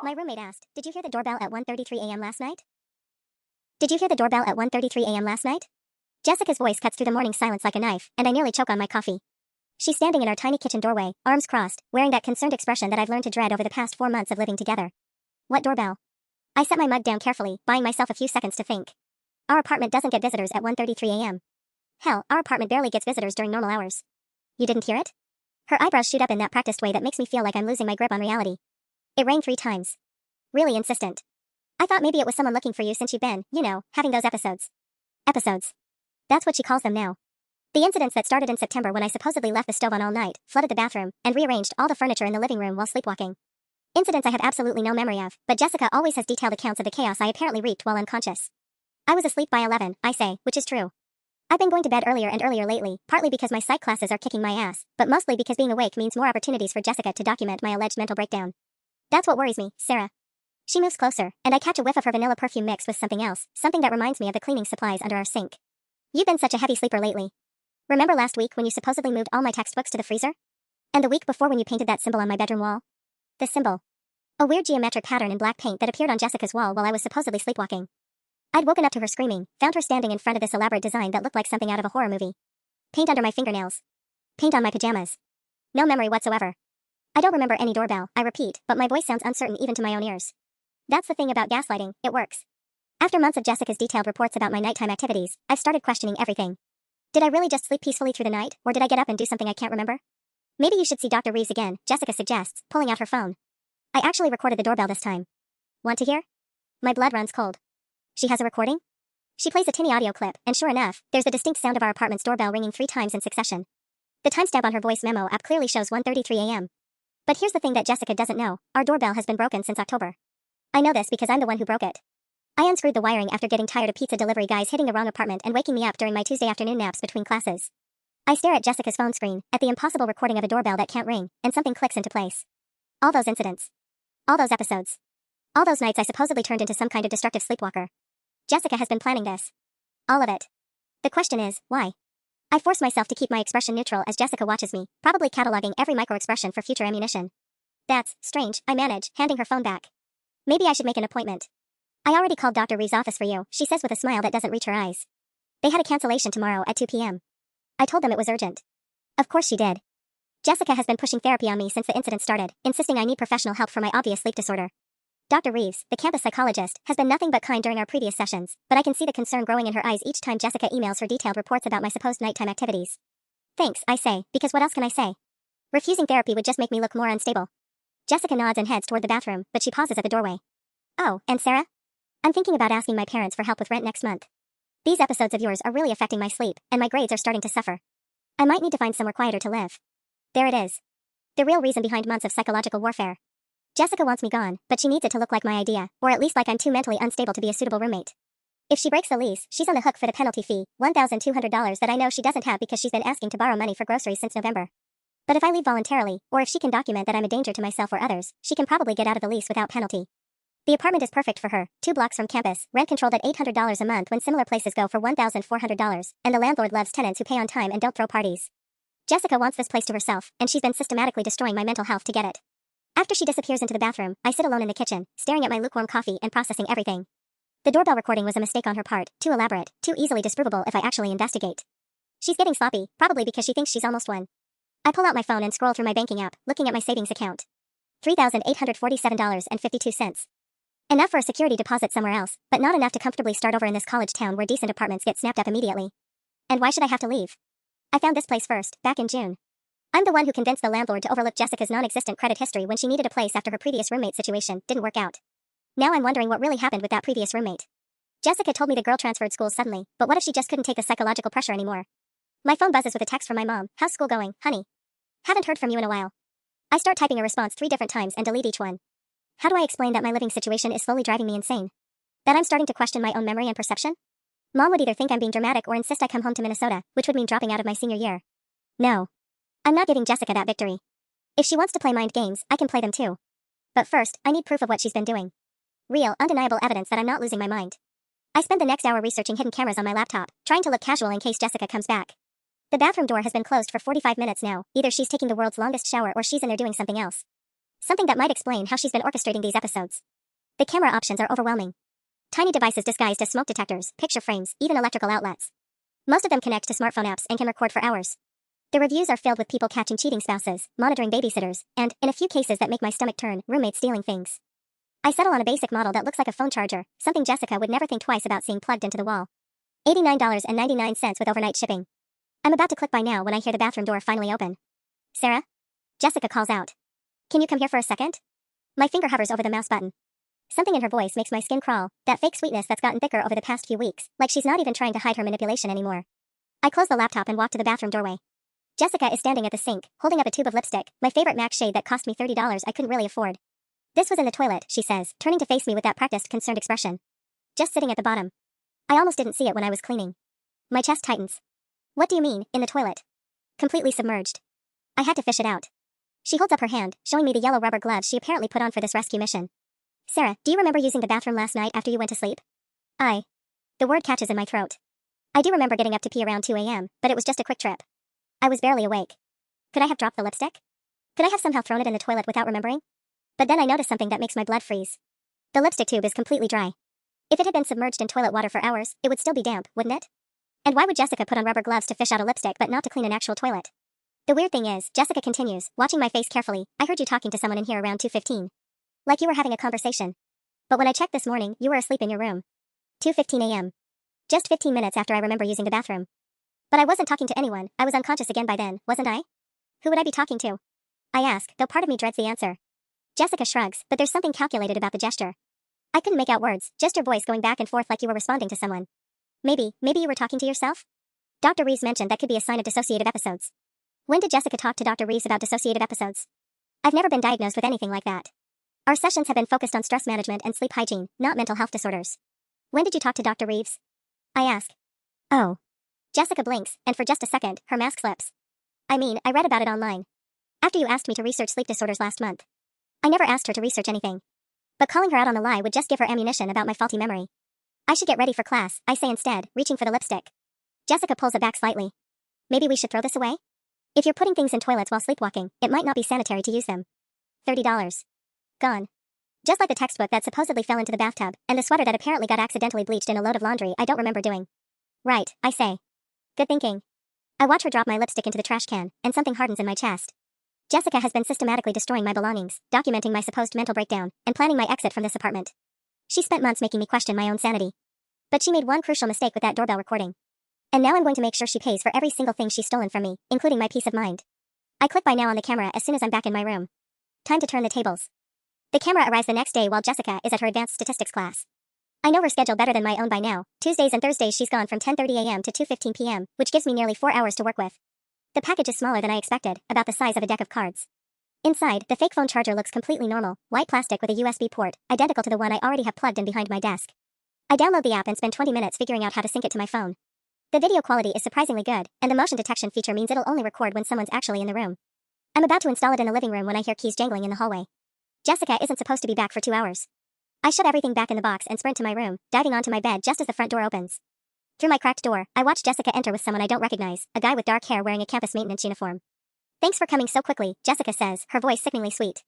My roommate asked, "Did you hear the doorbell at 1:33 a.m. last night? Did you hear the doorbell at 1:33 a.m. last night?" Jessica's voice cuts through the morning silence like a knife, and I nearly choke on my coffee. She's standing in our tiny kitchen doorway, arms crossed, wearing that concerned expression that I've learned to dread over the past 4 months of living together. What doorbell? I set my mug down carefully, buying myself a few seconds to think. Our apartment doesn't get visitors at 1:33 a.m. Hell, our apartment barely gets visitors during normal hours. You didn't hear it? Her eyebrows shoot up in that practiced way that makes me feel like I'm losing my grip on reality. It rang 3 times. Really insistent. I thought maybe it was someone looking for you since you've been, having those episodes. Episodes. That's what she calls them now. The incidents that started in September when I supposedly left the stove on all night, flooded the bathroom, and rearranged all the furniture in the living room while sleepwalking. Incidents I have absolutely no memory of, but Jessica always has detailed accounts of the chaos I apparently wreaked while unconscious. I was asleep by 11, I say, which is true. I've been going to bed earlier and earlier lately, partly because my psych classes are kicking my ass, but mostly because being awake means more opportunities for Jessica to document my alleged mental breakdown. That's what worries me, Sarah. She moves closer, and I catch a whiff of her vanilla perfume mixed with something else, something that reminds me of the cleaning supplies under our sink. You've been such a heavy sleeper lately. Remember last week when you supposedly moved all my textbooks to the freezer? And the week before when you painted that symbol on my bedroom wall? The symbol. A weird geometric pattern in black paint that appeared on Jessica's wall while I was supposedly sleepwalking. I'd woken up to her screaming, found her standing in front of this elaborate design that looked like something out of a horror movie. Paint under my fingernails. Paint on my pajamas. No memory whatsoever. I don't remember any doorbell, I repeat, but my voice sounds uncertain even to my own ears. That's the thing about gaslighting, it works. After months of Jessica's detailed reports about my nighttime activities, I've started questioning everything. Did I really just sleep peacefully through the night, or did I get up and do something I can't remember? Maybe you should see Dr. Reeves again, Jessica suggests, pulling out her phone. I actually recorded the doorbell this time. Want to hear? My blood runs cold. She has a recording? She plays a tinny audio clip, and sure enough, there's the distinct sound of our apartment's doorbell ringing 3 times in succession. The timestamp on her voice memo app clearly shows 1:33 a.m. But here's the thing that Jessica doesn't know, our doorbell has been broken since October. I know this because I'm the one who broke it. I unscrewed the wiring after getting tired of pizza delivery guys hitting the wrong apartment and waking me up during my Tuesday afternoon naps between classes. I stare at Jessica's phone screen, at the impossible recording of a doorbell that can't ring, and something clicks into place. All those incidents. All those episodes. All those nights I supposedly turned into some kind of destructive sleepwalker. Jessica has been planning this. All of it. The question is, why? I force myself to keep my expression neutral as Jessica watches me, probably cataloging every micro-expression for future ammunition. That's strange, I manage, handing her phone back. Maybe I should make an appointment. I already called Dr. Reeves' office for you, she says with a smile that doesn't reach her eyes. They had a cancellation tomorrow at 2 p.m. I told them it was urgent. Of course she did. Jessica has been pushing therapy on me since the incident started, insisting I need professional help for my obvious sleep disorder. Dr. Reeves, the campus psychologist, has been nothing but kind during our previous sessions, but I can see the concern growing in her eyes each time Jessica emails her detailed reports about my supposed nighttime activities. Thanks, I say, because what else can I say? Refusing therapy would just make me look more unstable. Jessica nods and heads toward the bathroom, but she pauses at the doorway. Oh, and Sarah? I'm thinking about asking my parents for help with rent next month. These episodes of yours are really affecting my sleep, and my grades are starting to suffer. I might need to find somewhere quieter to live. There it is. The real reason behind months of psychological warfare. Jessica wants me gone, but she needs it to look like my idea, or at least like I'm too mentally unstable to be a suitable roommate. If she breaks the lease, she's on the hook for the penalty fee, $1,200 that I know she doesn't have because she's been asking to borrow money for groceries since November. But if I leave voluntarily, or if she can document that I'm a danger to myself or others, she can probably get out of the lease without penalty. The apartment is perfect for her, 2 blocks from campus, rent controlled at $800 a month when similar places go for $1,400, and the landlord loves tenants who pay on time and don't throw parties. Jessica wants this place to herself, and she's been systematically destroying my mental health to get it. After she disappears into the bathroom, I sit alone in the kitchen, staring at my lukewarm coffee and processing everything. The doorbell recording was a mistake on her part, too elaborate, too easily disprovable if I actually investigate. She's getting sloppy, probably because she thinks she's almost won. I pull out my phone and scroll through my banking app, looking at my savings account. $3,847.52. Enough for a security deposit somewhere else, but not enough to comfortably start over in this college town where decent apartments get snapped up immediately. And why should I have to leave? I found this place first, back in June. I'm the one who convinced the landlord to overlook Jessica's non-existent credit history when she needed a place after her previous roommate situation didn't work out. Now I'm wondering what really happened with that previous roommate. Jessica told me the girl transferred schools suddenly, but what if she just couldn't take the psychological pressure anymore? My phone buzzes with a text from my mom. How's school going, honey? Haven't heard from you in a while. I start typing a response 3 different times and delete each one. How do I explain that my living situation is slowly driving me insane? That I'm starting to question my own memory and perception? Mom would either think I'm being dramatic or insist I come home to Minnesota, which would mean dropping out of my senior year. No. I'm not giving Jessica that victory. If she wants to play mind games, I can play them too. But first, I need proof of what she's been doing. Real, undeniable evidence that I'm not losing my mind. I spend the next hour researching hidden cameras on my laptop, trying to look casual in case Jessica comes back. The bathroom door has been closed for 45 minutes now, either she's taking the world's longest shower or she's in there doing something else. Something that might explain how she's been orchestrating these episodes. The camera options are overwhelming. Tiny devices disguised as smoke detectors, picture frames, even electrical outlets. Most of them connect to smartphone apps and can record for hours. The reviews are filled with people catching cheating spouses, monitoring babysitters, and, in a few cases that make my stomach turn, roommates stealing things. I settle on a basic model that looks like a phone charger, something Jessica would never think twice about seeing plugged into the wall. $89.99 with overnight shipping. I'm about to click buy now when I hear the bathroom door finally open. Sarah? Jessica calls out. Can you come here for a second? My finger hovers over the mouse button. Something in her voice makes my skin crawl, that fake sweetness that's gotten thicker over the past few weeks, like she's not even trying to hide her manipulation anymore. I close the laptop and walk to the bathroom doorway. Jessica is standing at the sink, holding up a tube of lipstick, my favorite MAC shade that cost me $30 I couldn't really afford. This was in the toilet, she says, turning to face me with that practiced, concerned expression. Just sitting at the bottom. I almost didn't see it when I was cleaning. My chest tightens. What do you mean, in the toilet? Completely submerged. I had to fish it out. She holds up her hand, showing me the yellow rubber gloves she apparently put on for this rescue mission. Sarah, do you remember using the bathroom last night after you went to sleep? The word catches in my throat. I do remember getting up to pee around 2 a.m., but it was just a quick trip. I was barely awake. Could I have dropped the lipstick? Could I have somehow thrown it in the toilet without remembering? But then I notice something that makes my blood freeze. The lipstick tube is completely dry. If it had been submerged in toilet water for hours, it would still be damp, wouldn't it? And why would Jessica put on rubber gloves to fish out a lipstick but not to clean an actual toilet? The weird thing is, Jessica continues, watching my face carefully, I heard you talking to someone in here around 2:15. Like you were having a conversation. But when I checked this morning, you were asleep in your room. 2:15 a.m. Just 15 minutes after I remember using the bathroom. But I wasn't talking to anyone, I was unconscious again by then, wasn't I? Who would I be talking to? I ask, though part of me dreads the answer. Jessica shrugs, but there's something calculated about the gesture. I couldn't make out words, just your voice going back and forth like you were responding to someone. Maybe you were talking to yourself? Dr. Reeves mentioned that could be a sign of dissociative episodes. When did Jessica talk to Dr. Reeves about dissociative episodes? I've never been diagnosed with anything like that. Our sessions have been focused on stress management and sleep hygiene, not mental health disorders. When did you talk to Dr. Reeves? I ask. Oh. Jessica blinks, and for just a second, her mask slips. I read about it online. After you asked me to research sleep disorders last month. I never asked her to research anything. But calling her out on the lie would just give her ammunition about my faulty memory. I should get ready for class, I say instead, reaching for the lipstick. Jessica pulls it back slightly. Maybe we should throw this away? If you're putting things in toilets while sleepwalking, it might not be sanitary to use them. $30. Gone. Just like the textbook that supposedly fell into the bathtub, and the sweater that apparently got accidentally bleached in a load of laundry I don't remember doing. Right, I say. Good thinking. I watch her drop my lipstick into the trash can, and something hardens in my chest. Jessica has been systematically destroying my belongings, documenting my supposed mental breakdown, and planning my exit from this apartment. She spent months making me question my own sanity. But she made one crucial mistake with that doorbell recording. And now I'm going to make sure she pays for every single thing she's stolen from me, including my peace of mind. I click buy now on the camera as soon as I'm back in my room. Time to turn the tables. The camera arrives the next day while Jessica is at her advanced statistics class. I know her schedule better than my own by now. Tuesdays and Thursdays she's gone from 10:30 a.m. to 2:15 p.m., which gives me nearly 4 hours to work with. The package is smaller than I expected, about the size of a deck of cards. Inside, the fake phone charger looks completely normal, white plastic with a USB port, identical to the one I already have plugged in behind my desk. I download the app and spend 20 minutes figuring out how to sync it to my phone. The video quality is surprisingly good, and the motion detection feature means it'll only record when someone's actually in the room. I'm about to install it in the living room when I hear keys jangling in the hallway. Jessica isn't supposed to be back for 2 hours. I shove everything back in the box and sprint to my room, diving onto my bed just as the front door opens. Through my cracked door, I watch Jessica enter with someone I don't recognize, a guy with dark hair wearing a campus maintenance uniform. Thanks for coming so quickly, Jessica says, her voice sickeningly sweet.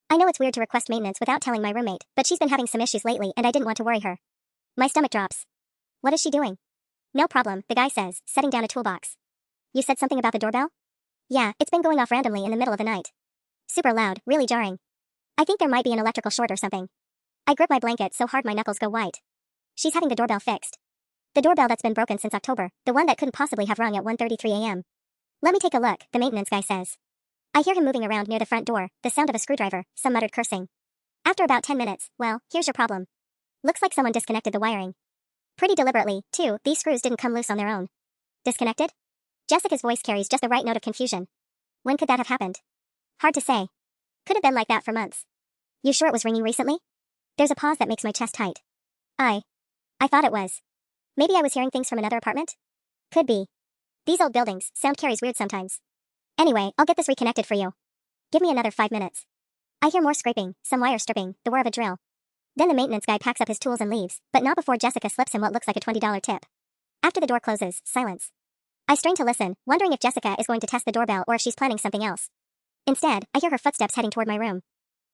I know it's weird to request maintenance without telling my roommate, but she's been having some issues lately and I didn't want to worry her. My stomach drops. What is she doing? No problem, the guy says, setting down a toolbox. You said something about the doorbell? Yeah, it's been going off randomly in the middle of the night. Super loud, really jarring. I think there might be an electrical short or something. I grip my blanket so hard my knuckles go white. She's having the doorbell fixed. The doorbell that's been broken since October, the one that couldn't possibly have rung at 1:33 a.m. Let me take a look, the maintenance guy says. I hear him moving around near the front door, the sound of a screwdriver, some muttered cursing. After about 10 minutes, well, here's your problem. Looks like someone disconnected the wiring. Pretty deliberately, too, these screws didn't come loose on their own. Disconnected? Jessica's voice carries just the right note of confusion. When could that have happened? Hard to say. Could have been like that for months. You sure it was ringing recently? There's a pause that makes my chest tight. I thought it was. Maybe I was hearing things from another apartment? Could be. These old buildings, sound carries weird sometimes. Anyway, I'll get this reconnected for you. Give me another 5 minutes. I hear more scraping, some wire stripping, the whir of a drill. Then the maintenance guy packs up his tools and leaves, but not before Jessica slips him what looks like a $20 tip. After the door closes, silence. I strain to listen, wondering if Jessica is going to test the doorbell or if she's planning something else. Instead, I hear her footsteps heading toward my room.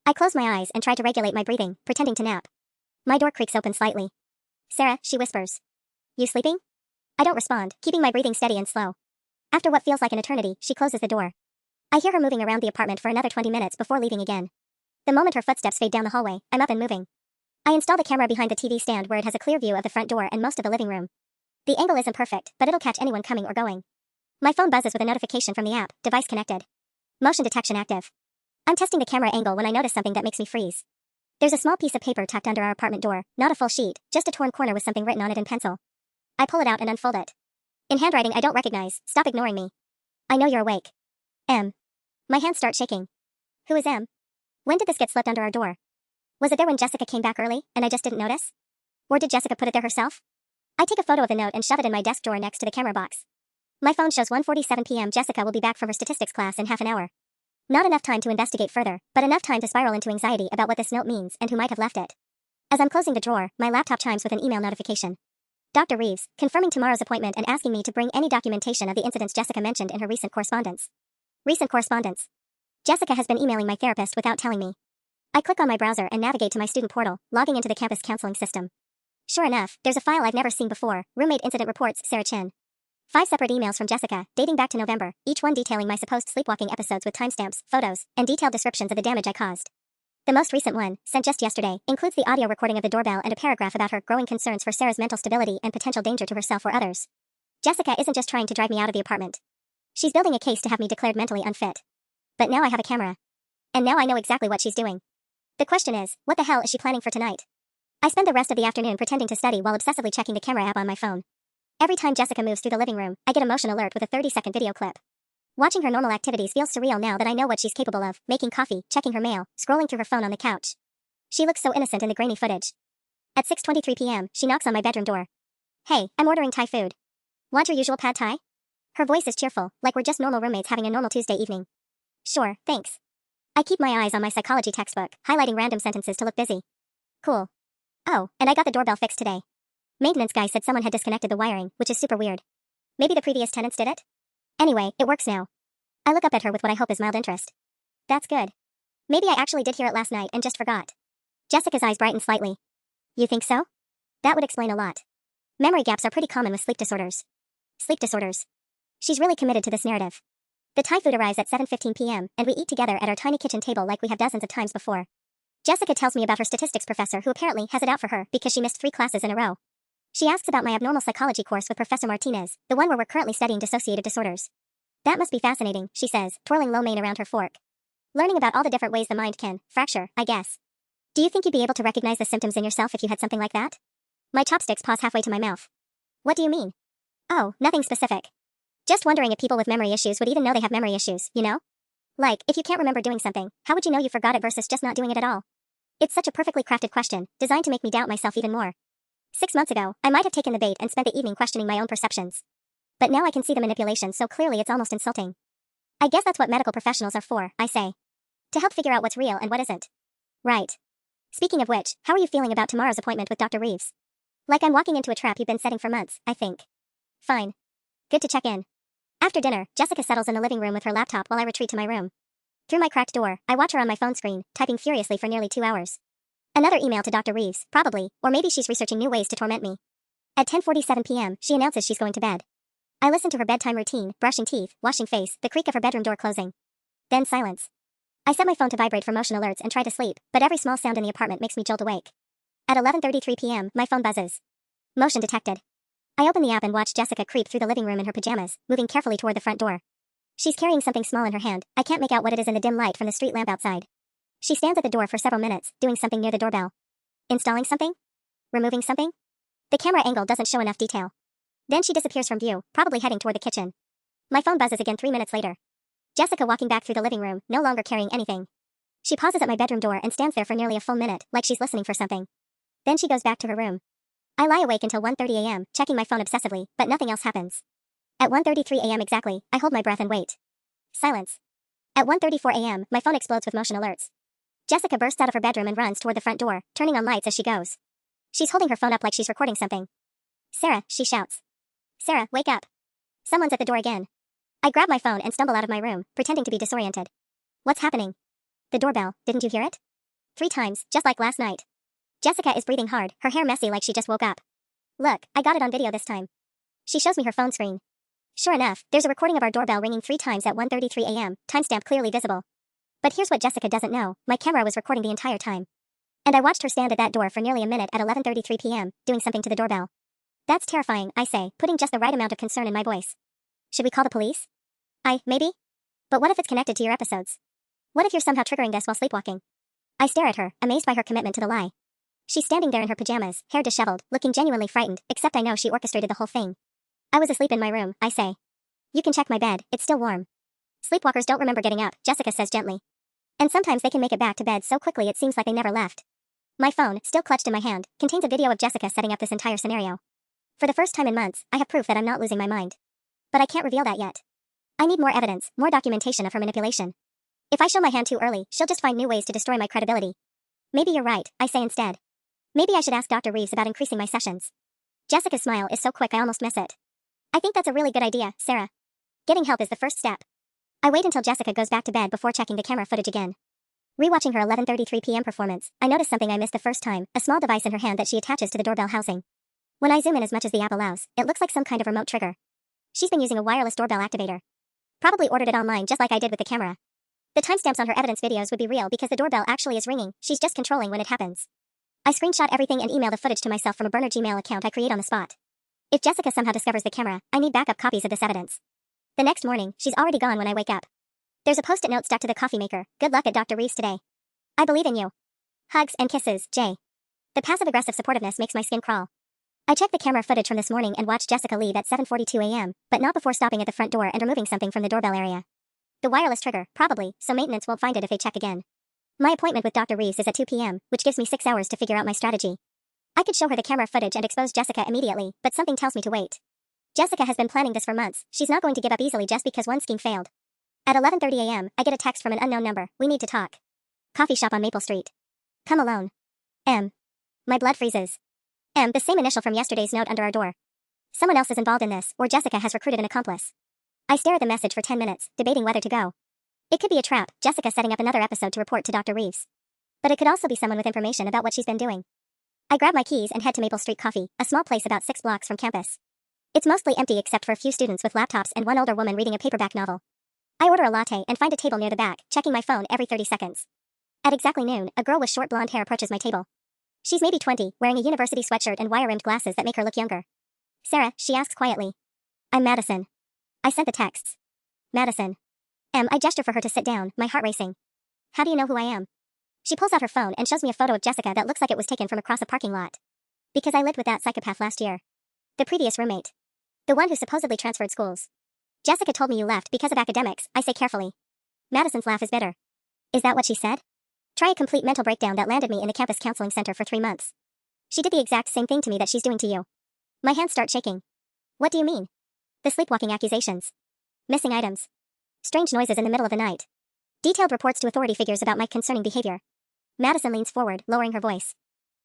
I close my eyes and try to regulate my breathing, pretending to nap. My door creaks open slightly. Sarah, she whispers. You sleeping? I don't respond, keeping my breathing steady and slow. After what feels like an eternity, she closes the door. I hear her moving around the apartment for another 20 minutes before leaving again. The moment her footsteps fade down the hallway, I'm up and moving. I install the camera behind the TV stand where it has a clear view of the front door and most of the living room. The angle isn't perfect, but it'll catch anyone coming or going. My phone buzzes with a notification from the app, device connected. Motion detection active. I'm testing the camera angle when I notice something that makes me freeze. There's a small piece of paper tucked under our apartment door, not a full sheet, just a torn corner with something written on it in pencil. I pull it out and unfold it. In handwriting I don't recognize, stop ignoring me. I know you're awake. M. My hands start shaking. Who is M? When did this get slipped under our door? Was it there when Jessica came back early, and I just didn't notice? Or did Jessica put it there herself? I take a photo of the note and shove it in my desk drawer next to the camera box. My phone shows 1:47 p.m. Jessica will be back from her statistics class in half an hour. Not enough time to investigate further, but enough time to spiral into anxiety about what this note means and who might have left it. As I'm closing the drawer, my laptop chimes with an email notification. Dr. Reeves, confirming tomorrow's appointment and asking me to bring any documentation of the incidents Jessica mentioned in her recent correspondence. Recent correspondence. Jessica has been emailing my therapist without telling me. I click on my browser and navigate to my student portal, logging into the campus counseling system. Sure enough, there's a file I've never seen before, roommate incident reports, Sarah Chin. 5 separate emails from Jessica, dating back to November, each one detailing my supposed sleepwalking episodes with timestamps, photos, and detailed descriptions of the damage I caused. The most recent one, sent just yesterday, includes the audio recording of the doorbell and a paragraph about her growing concerns for Sarah's mental stability and potential danger to herself or others. Jessica isn't just trying to drive me out of the apartment. She's building a case to have me declared mentally unfit. But now I have a camera. And now I know exactly what she's doing. The question is, what the hell is she planning for tonight? I spend the rest of the afternoon pretending to study while obsessively checking the camera app on my phone. Every time Jessica moves through the living room, I get a motion alert with a 30-second video clip. Watching her normal activities feels surreal now that I know what she's capable of, making coffee, checking her mail, scrolling through her phone on the couch. She looks so innocent in the grainy footage. At 6:23 p.m., she knocks on my bedroom door. Hey, I'm ordering Thai food. Want your usual pad Thai? Her voice is cheerful, like we're just normal roommates having a normal Tuesday evening. Sure, thanks. I keep my eyes on my psychology textbook, highlighting random sentences to look busy. Cool. Oh, and I got the doorbell fixed today. Maintenance guy said someone had disconnected the wiring, which is super weird. Maybe the previous tenants did it? Anyway, it works now. I look up at her with what I hope is mild interest. That's good. Maybe I actually did hear it last night and just forgot. Jessica's eyes brighten slightly. You think so? That would explain a lot. Memory gaps are pretty common with sleep disorders. Sleep disorders. She's really committed to this narrative. The Thai food arrives at 7:15 p.m., and we eat together at our tiny kitchen table like we have dozens of times before. Jessica tells me about her statistics professor who apparently has it out for her because she missed 3 classes in a row. She asks about my abnormal psychology course with Professor Martinez, the one where we're currently studying dissociative disorders. That must be fascinating, she says, twirling lo mein around her fork. Learning about all the different ways the mind can fracture, I guess. Do you think you'd be able to recognize the symptoms in yourself if you had something like that? My chopsticks pause halfway to my mouth. What do you mean? Oh, nothing specific. Just wondering if people with memory issues would even know they have memory issues, you know? Like, if you can't remember doing something, how would you know you forgot it versus just not doing it at all? It's such a perfectly crafted question, designed to make me doubt myself even more. 6 months ago, I might have taken the bait and spent the evening questioning my own perceptions. But now I can see the manipulation so clearly it's almost insulting. I guess that's what medical professionals are for, I say. To help figure out what's real and what isn't. Right. Speaking of which, how are you feeling about tomorrow's appointment with Dr. Reeves? Like I'm walking into a trap you've been setting for months, I think. Fine. Good to check in. After dinner, Jessica settles in the living room with her laptop while I retreat to my room. Through my cracked door, I watch her on my phone screen, typing furiously for nearly 2 hours. Another email to Dr. Reeves, probably, or maybe she's researching new ways to torment me. At 10:47 p.m., she announces she's going to bed. I listen to her bedtime routine, brushing teeth, washing face, the creak of her bedroom door closing. Then silence. I set my phone to vibrate for motion alerts and try to sleep, but every small sound in the apartment makes me jolt awake. At 11:33 p.m., my phone buzzes. Motion detected. I open the app and watch Jessica creep through the living room in her pajamas, moving carefully toward the front door. She's carrying something small in her hand. I can't make out what it is in the dim light from the street lamp outside. She stands at the door for several minutes, doing something near the doorbell. Installing something? Removing something? The camera angle doesn't show enough detail. Then she disappears from view, probably heading toward the kitchen. My phone buzzes again 3 minutes later. Jessica walking back through the living room, no longer carrying anything. She pauses at my bedroom door and stands there for nearly a full minute, like she's listening for something. Then she goes back to her room. I lie awake until 1:30 a.m., checking my phone obsessively, but nothing else happens. At 1:33 a.m. exactly, I hold my breath and wait. Silence. At 1:34 a.m., my phone explodes with motion alerts. Jessica bursts out of her bedroom and runs toward the front door, turning on lights as she goes. She's holding her phone up like she's recording something. Sarah, she shouts. Sarah, wake up. Someone's at the door again. I grab my phone and stumble out of my room, pretending to be disoriented. What's happening? The doorbell, didn't you hear it? 3 times, just like last night. Jessica is breathing hard, her hair messy like she just woke up. Look, I got it on video this time. She shows me her phone screen. Sure enough, there's a recording of our doorbell ringing 3 times at 1:33 a.m., timestamp clearly visible. But here's what Jessica doesn't know, my camera was recording the entire time. And I watched her stand at that door for nearly a minute at 11:33 p.m., doing something to the doorbell. That's terrifying, I say, putting just the right amount of concern in my voice. Should we call the police? Maybe? But what if it's connected to your episodes? What if you're somehow triggering this while sleepwalking? I stare at her, amazed by her commitment to the lie. She's standing there in her pajamas, hair disheveled, looking genuinely frightened, except I know she orchestrated the whole thing. I was asleep in my room, I say. You can check my bed, it's still warm. Sleepwalkers don't remember getting up, Jessica says gently. And sometimes they can make it back to bed so quickly it seems like they never left. My phone, still clutched in my hand, contains a video of Jessica setting up this entire scenario. For the first time in months, I have proof that I'm not losing my mind. But I can't reveal that yet. I need more evidence, more documentation of her manipulation. If I show my hand too early, she'll just find new ways to destroy my credibility. Maybe you're right, I say instead. Maybe I should ask Dr. Reeves about increasing my sessions. Jessica's smile is so quick I almost miss it. I think that's a really good idea, Sarah. Getting help is the first step. I wait until Jessica goes back to bed before checking the camera footage again. Rewatching her 11:33 p.m. performance, I notice something I missed the first time, a small device in her hand that she attaches to the doorbell housing. When I zoom in as much as the app allows, it looks like some kind of remote trigger. She's been using a wireless doorbell activator. Probably ordered it online just like I did with the camera. The timestamps on her evidence videos would be real because the doorbell actually is ringing, she's just controlling when it happens. I screenshot everything and email the footage to myself from a burner Gmail account I create on the spot. If Jessica somehow discovers the camera, I need backup copies of this evidence. The next morning, she's already gone when I wake up. There's a post-it note stuck to the coffee maker, good luck at Dr. Reeves today. I believe in you. Hugs and kisses, Jay. The passive-aggressive supportiveness makes my skin crawl. I check the camera footage from this morning and watch Jessica leave at 7:42 a.m., but not before stopping at the front door and removing something from the doorbell area. The wireless trigger, probably, so maintenance won't find it if they check again. My appointment with Dr. Reeves is at 2 p.m., which gives me 6 hours to figure out my strategy. I could show her the camera footage and expose Jessica immediately, but something tells me to wait. Jessica has been planning this for months, she's not going to give up easily just because one scheme failed. At 11:30 a.m., I get a text from an unknown number, we need to talk. Coffee shop on Maple Street. Come alone. M. My blood freezes. M, the same initial from yesterday's note under our door. Someone else is involved in this, or Jessica has recruited an accomplice. I stare at the message for 10 minutes, debating whether to go. It could be a trap, Jessica setting up another episode to report to Dr. Reeves. But it could also be someone with information about what she's been doing. I grab my keys and head to Maple Street Coffee, a small place about 6 blocks from campus. It's mostly empty except for a few students with laptops and one older woman reading a paperback novel. I order a latte and find a table near the back, checking my phone every 30 seconds. At exactly noon, a girl with short blonde hair approaches my table. She's maybe 20, wearing a university sweatshirt and wire-rimmed glasses that make her look younger. Sarah, she asks quietly. I'm Madison. I sent the texts. Madison. I gesture for her to sit down, my heart racing. How do you know who I am? She pulls out her phone and shows me a photo of Jessica that looks like it was taken from across a parking lot. Because I lived with that psychopath last year. The previous roommate. The one who supposedly transferred schools. Jessica told me you left because of academics, I say carefully. Madison's laugh is bitter. Is that what she said? Try a complete mental breakdown that landed me in the campus counseling center for 3 months. She did the exact same thing to me that she's doing to you. My hands start shaking. What do you mean? The sleepwalking accusations. Missing items. Strange noises in the middle of the night. Detailed reports to authority figures about my concerning behavior. Madison leans forward, lowering her voice.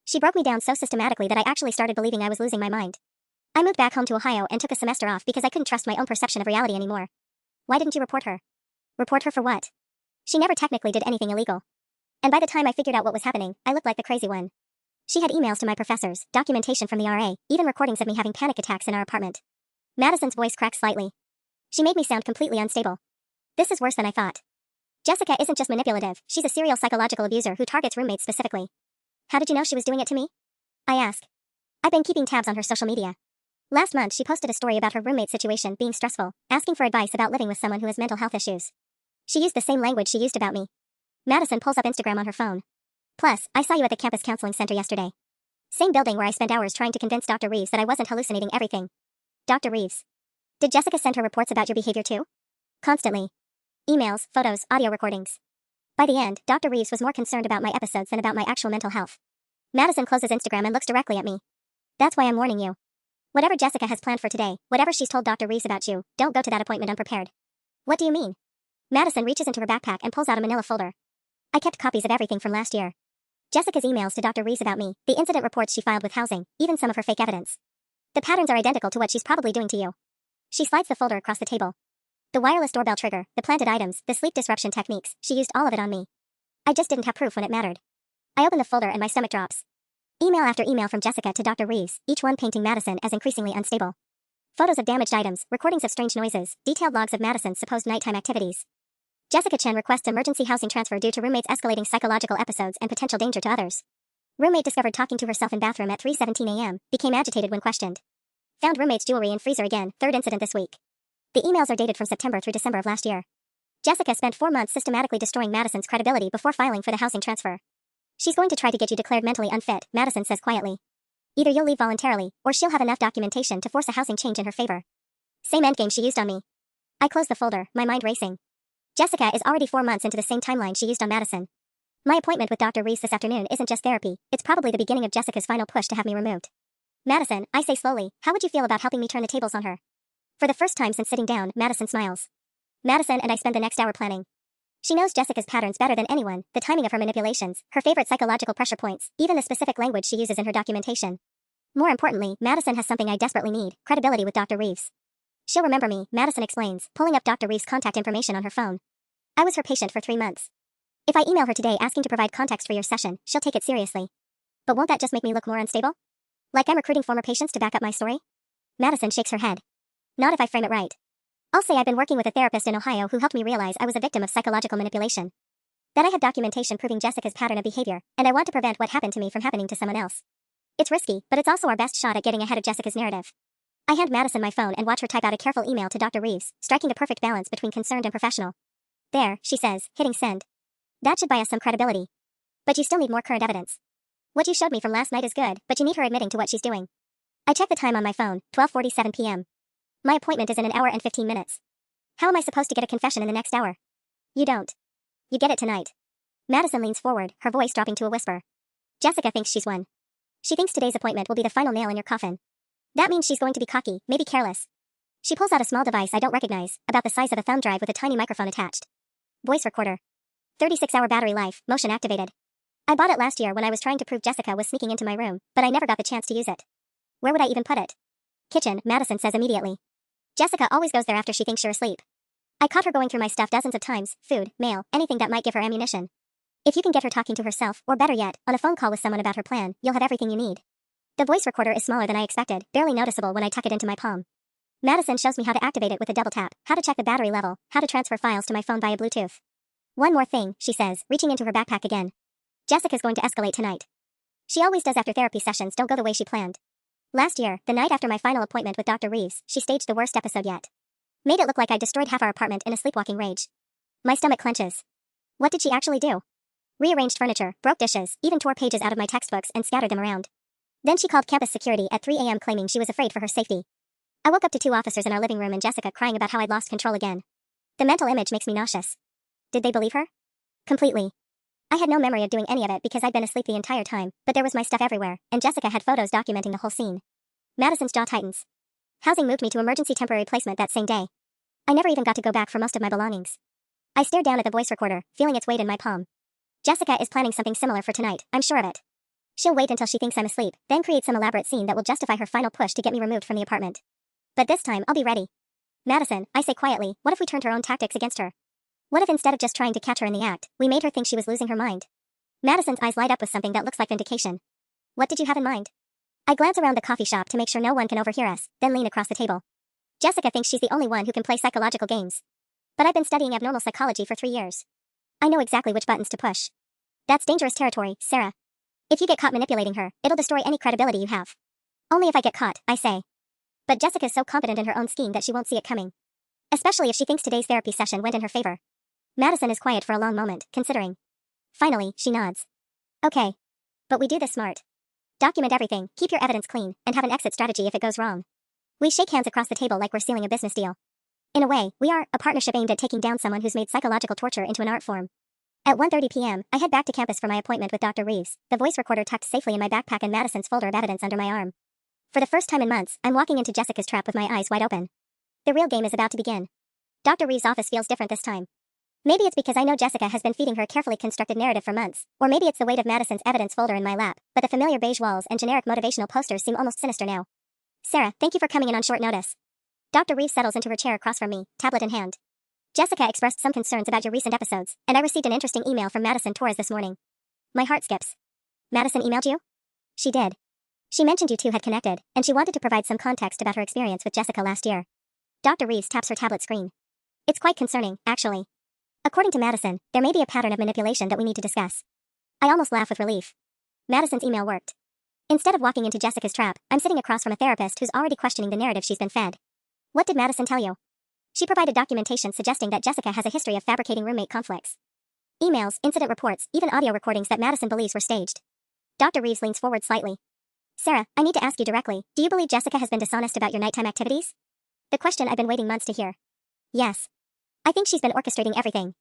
She broke me down so systematically that I actually started believing I was losing my mind. I moved back home to Ohio and took a semester off because I couldn't trust my own perception of reality anymore. Why didn't you report her? Report her for what? She never technically did anything illegal. And by the time I figured out what was happening, I looked like the crazy one. She had emails to my professors, documentation from the RA, even recordings of me having panic attacks in our apartment. Madison's voice cracked slightly. She made me sound completely unstable. This is worse than I thought. Jessica isn't just manipulative, she's a serial psychological abuser who targets roommates specifically. How did you know she was doing it to me? I ask. I've been keeping tabs on her social media. Last month she posted a story about her roommate situation being stressful, asking for advice about living with someone who has mental health issues. She used the same language she used about me. Madison pulls up Instagram on her phone. Plus, I saw you at the campus counseling center yesterday. Same building where I spent hours trying to convince Dr. Reeves that I wasn't hallucinating everything. Dr. Reeves. Did Jessica send her reports about your behavior too? Constantly. Emails, photos, audio recordings. By the end, Dr. Reeves was more concerned about my episodes than about my actual mental health. Madison closes Instagram and looks directly at me. That's why I'm warning you. Whatever Jessica has planned for today, whatever she's told Dr. Reeves about you, don't go to that appointment unprepared. What do you mean? Madison reaches into her backpack and pulls out a manila folder. I kept copies of everything from last year. Jessica's emails to Dr. Reeves about me, the incident reports she filed with housing, even some of her fake evidence. The patterns are identical to what she's probably doing to you. She slides the folder across the table. The wireless doorbell trigger, the planted items, the sleep disruption techniques, she used all of it on me. I just didn't have proof when it mattered. I open the folder and my stomach drops. Email after email from Jessica to Dr. Reeves, each one painting Madison as increasingly unstable. Photos of damaged items, recordings of strange noises, detailed logs of Madison's supposed nighttime activities. Jessica Chen requests emergency housing transfer due to roommate's escalating psychological episodes and potential danger to others. Roommate discovered talking to herself in bathroom at 3:17 a.m., became agitated when questioned. Found roommate's jewelry in freezer again, third incident this week. The emails are dated from September through December of last year. Jessica spent 4 months systematically destroying Madison's credibility before filing for the housing transfer. She's going to try to get you declared mentally unfit, Madison says quietly. Either you'll leave voluntarily, or she'll have enough documentation to force a housing change in her favor. Same endgame she used on me. I close the folder, my mind racing. Jessica is already 4 months into the same timeline she used on Madison. My appointment with Dr. Reeves this afternoon isn't just therapy, it's probably the beginning of Jessica's final push to have me removed. Madison, I say slowly, how would you feel about helping me turn the tables on her? For the first time since sitting down, Madison smiles. Madison and I spend the next hour planning. She knows Jessica's patterns better than anyone, the timing of her manipulations, her favorite psychological pressure points, even the specific language she uses in her documentation. More importantly, Madison has something I desperately need, credibility with Dr. Reeves. She'll remember me, Madison explains, pulling up Dr. Reeves' contact information on her phone. I was her patient for 3 months. If I email her today asking to provide context for your session, she'll take it seriously. But won't that just make me look more unstable? Like I'm recruiting former patients to back up my story? Madison shakes her head. Not if I frame it right. I'll say I've been working with a therapist in Ohio who helped me realize I was a victim of psychological manipulation. That I have documentation proving Jessica's pattern of behavior, and I want to prevent what happened to me from happening to someone else. It's risky, but it's also our best shot at getting ahead of Jessica's narrative. I hand Madison my phone and watch her type out a careful email to Dr. Reeves, striking a perfect balance between concerned and professional. There, she says, hitting send. That should buy us some credibility. But you still need more current evidence. What you showed me from last night is good, but you need her admitting to what she's doing. I check the time on my phone, 12:47 p.m. My appointment is in an hour and 15 minutes. How am I supposed to get a confession in the next hour? You don't. You get it tonight. Madison leans forward, her voice dropping to a whisper. Jessica thinks she's won. She thinks today's appointment will be the final nail in your coffin. That means she's going to be cocky, maybe careless. She pulls out a small device I don't recognize, about the size of a thumb drive with a tiny microphone attached. Voice recorder. 36-hour battery life, motion activated. I bought it last year when I was trying to prove Jessica was sneaking into my room, but I never got the chance to use it. Where would I even put it? Kitchen, Madison says immediately. Jessica always goes there after she thinks you're asleep. I caught her going through my stuff dozens of times, food, mail, anything that might give her ammunition. If you can get her talking to herself, or better yet, on a phone call with someone about her plan, you'll have everything you need. The voice recorder is smaller than I expected, barely noticeable when I tuck it into my palm. Madison shows me how to activate it with a double tap, how to check the battery level, how to transfer files to my phone via Bluetooth. One more thing, she says, reaching into her backpack again. Jessica's going to escalate tonight. She always does after therapy sessions don't go the way she planned. Last year, the night after my final appointment with Dr. Reeves, she staged the worst episode yet. Made it look like I destroyed half our apartment in a sleepwalking rage. My stomach clenches. What did she actually do? Rearranged furniture, broke dishes, even tore pages out of my textbooks and scattered them around. Then she called campus security at 3 a.m. claiming she was afraid for her safety. I woke up to 2 officers in our living room and Jessica crying about how I'd lost control again. The mental image makes me nauseous. Did they believe her? Completely. I had no memory of doing any of it because I'd been asleep the entire time, but there was my stuff everywhere, and Jessica had photos documenting the whole scene. Madison's jaw tightens. Housing moved me to emergency temporary placement that same day. I never even got to go back for most of my belongings. I stared down at the voice recorder, feeling its weight in my palm. Jessica is planning something similar for tonight, I'm sure of it. She'll wait until she thinks I'm asleep, then create some elaborate scene that will justify her final push to get me removed from the apartment. But this time, I'll be ready. Madison, I say quietly, what if we turned her own tactics against her? What if instead of just trying to catch her in the act, we made her think she was losing her mind? Madison's eyes light up with something that looks like vindication. What did you have in mind? I glance around the coffee shop to make sure no one can overhear us, then lean across the table. Jessica thinks she's the only one who can play psychological games. But I've been studying abnormal psychology for 3 years. I know exactly which buttons to push. That's dangerous territory, Sarah. If you get caught manipulating her, it'll destroy any credibility you have. Only if I get caught, I say. But Jessica's so confident in her own scheme that she won't see it coming. Especially if she thinks today's therapy session went in her favor. Madison is quiet for a long moment, considering. Finally, she nods. Okay. But we do this smart. Document everything, keep your evidence clean, and have an exit strategy if it goes wrong. We shake hands across the table like we're sealing a business deal. In a way, we are a partnership aimed at taking down someone who's made psychological torture into an art form. At 1:30 p.m., I head back to campus for my appointment with Dr. Reeves, the voice recorder tucked safely in my backpack and Madison's folder of evidence under my arm. For the first time in months, I'm walking into Jessica's trap with my eyes wide open. The real game is about to begin. Dr. Reeves' office feels different this time. Maybe it's because I know Jessica has been feeding her a carefully constructed narrative for months, or maybe it's the weight of Madison's evidence folder in my lap, but the familiar beige walls and generic motivational posters seem almost sinister now. Sarah, thank you for coming in on short notice. Dr. Reeves settles into her chair across from me, tablet in hand. Jessica expressed some concerns about your recent episodes, and I received an interesting email from Madison Torres this morning. My heart skips. Madison emailed you? She did. She mentioned you two had connected, and she wanted to provide some context about her experience with Jessica last year. Dr. Reeves taps her tablet screen. It's quite concerning, actually. According to Madison, there may be a pattern of manipulation that we need to discuss. I almost laugh with relief. Madison's email worked. Instead of walking into Jessica's trap, I'm sitting across from a therapist who's already questioning the narrative she's been fed. What did Madison tell you? She provided documentation suggesting that Jessica has a history of fabricating roommate conflicts. Emails, incident reports, even audio recordings that Madison believes were staged. Dr. Reeves leans forward slightly. Sarah, I need to ask you directly, do you believe Jessica has been dishonest about your nighttime activities? The question I've been waiting months to hear. Yes. I think she's been orchestrating everything.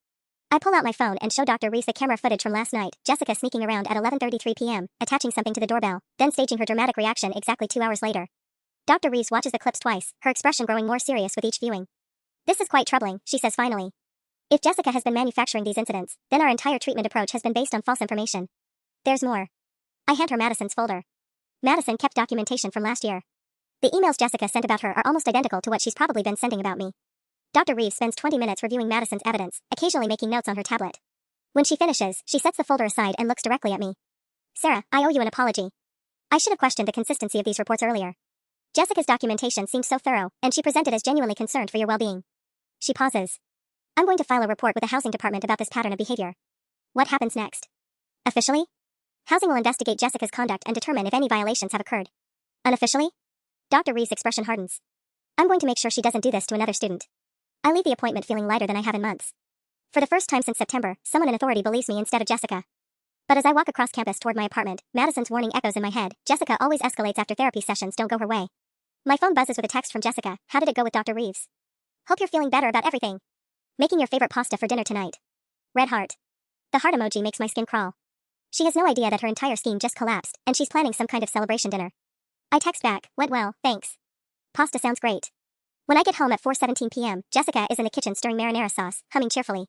I pull out my phone and show Dr. Reeves the camera footage from last night, Jessica sneaking around at 11:33 p.m., attaching something to the doorbell, then staging her dramatic reaction exactly 2 hours later. Dr. Reeves watches the clips twice, her expression growing more serious with each viewing. This is quite troubling, she says finally. If Jessica has been manufacturing these incidents, then our entire treatment approach has been based on false information. There's more. I hand her Madison's folder. Madison kept documentation from last year. The emails Jessica sent about her are almost identical to what she's probably been sending about me. Dr. Reeves spends 20 minutes reviewing Madison's evidence, occasionally making notes on her tablet. When she finishes, she sets the folder aside and looks directly at me. Sarah, I owe you an apology. I should have questioned the consistency of these reports earlier. Jessica's documentation seemed so thorough, and she presented as genuinely concerned for your well-being. She pauses. I'm going to file a report with the housing department about this pattern of behavior. What happens next? Officially? Housing will investigate Jessica's conduct and determine if any violations have occurred. Unofficially? Dr. Reeves' expression hardens. I'm going to make sure she doesn't do this to another student. I leave the appointment feeling lighter than I have in months. For the first time since September, someone in authority believes me instead of Jessica. But as I walk across campus toward my apartment, Madison's warning echoes in my head. Jessica always escalates after therapy sessions don't go her way. My phone buzzes with a text from Jessica. How did it go with Dr. Reeves? Hope you're feeling better about everything. Making your favorite pasta for dinner tonight. Red heart. The heart emoji makes my skin crawl. She has no idea that her entire scheme just collapsed, and she's planning some kind of celebration dinner. I text back, went well, thanks. Pasta sounds great. When I get home at 4:17 p.m., Jessica is in the kitchen stirring marinara sauce, humming cheerfully.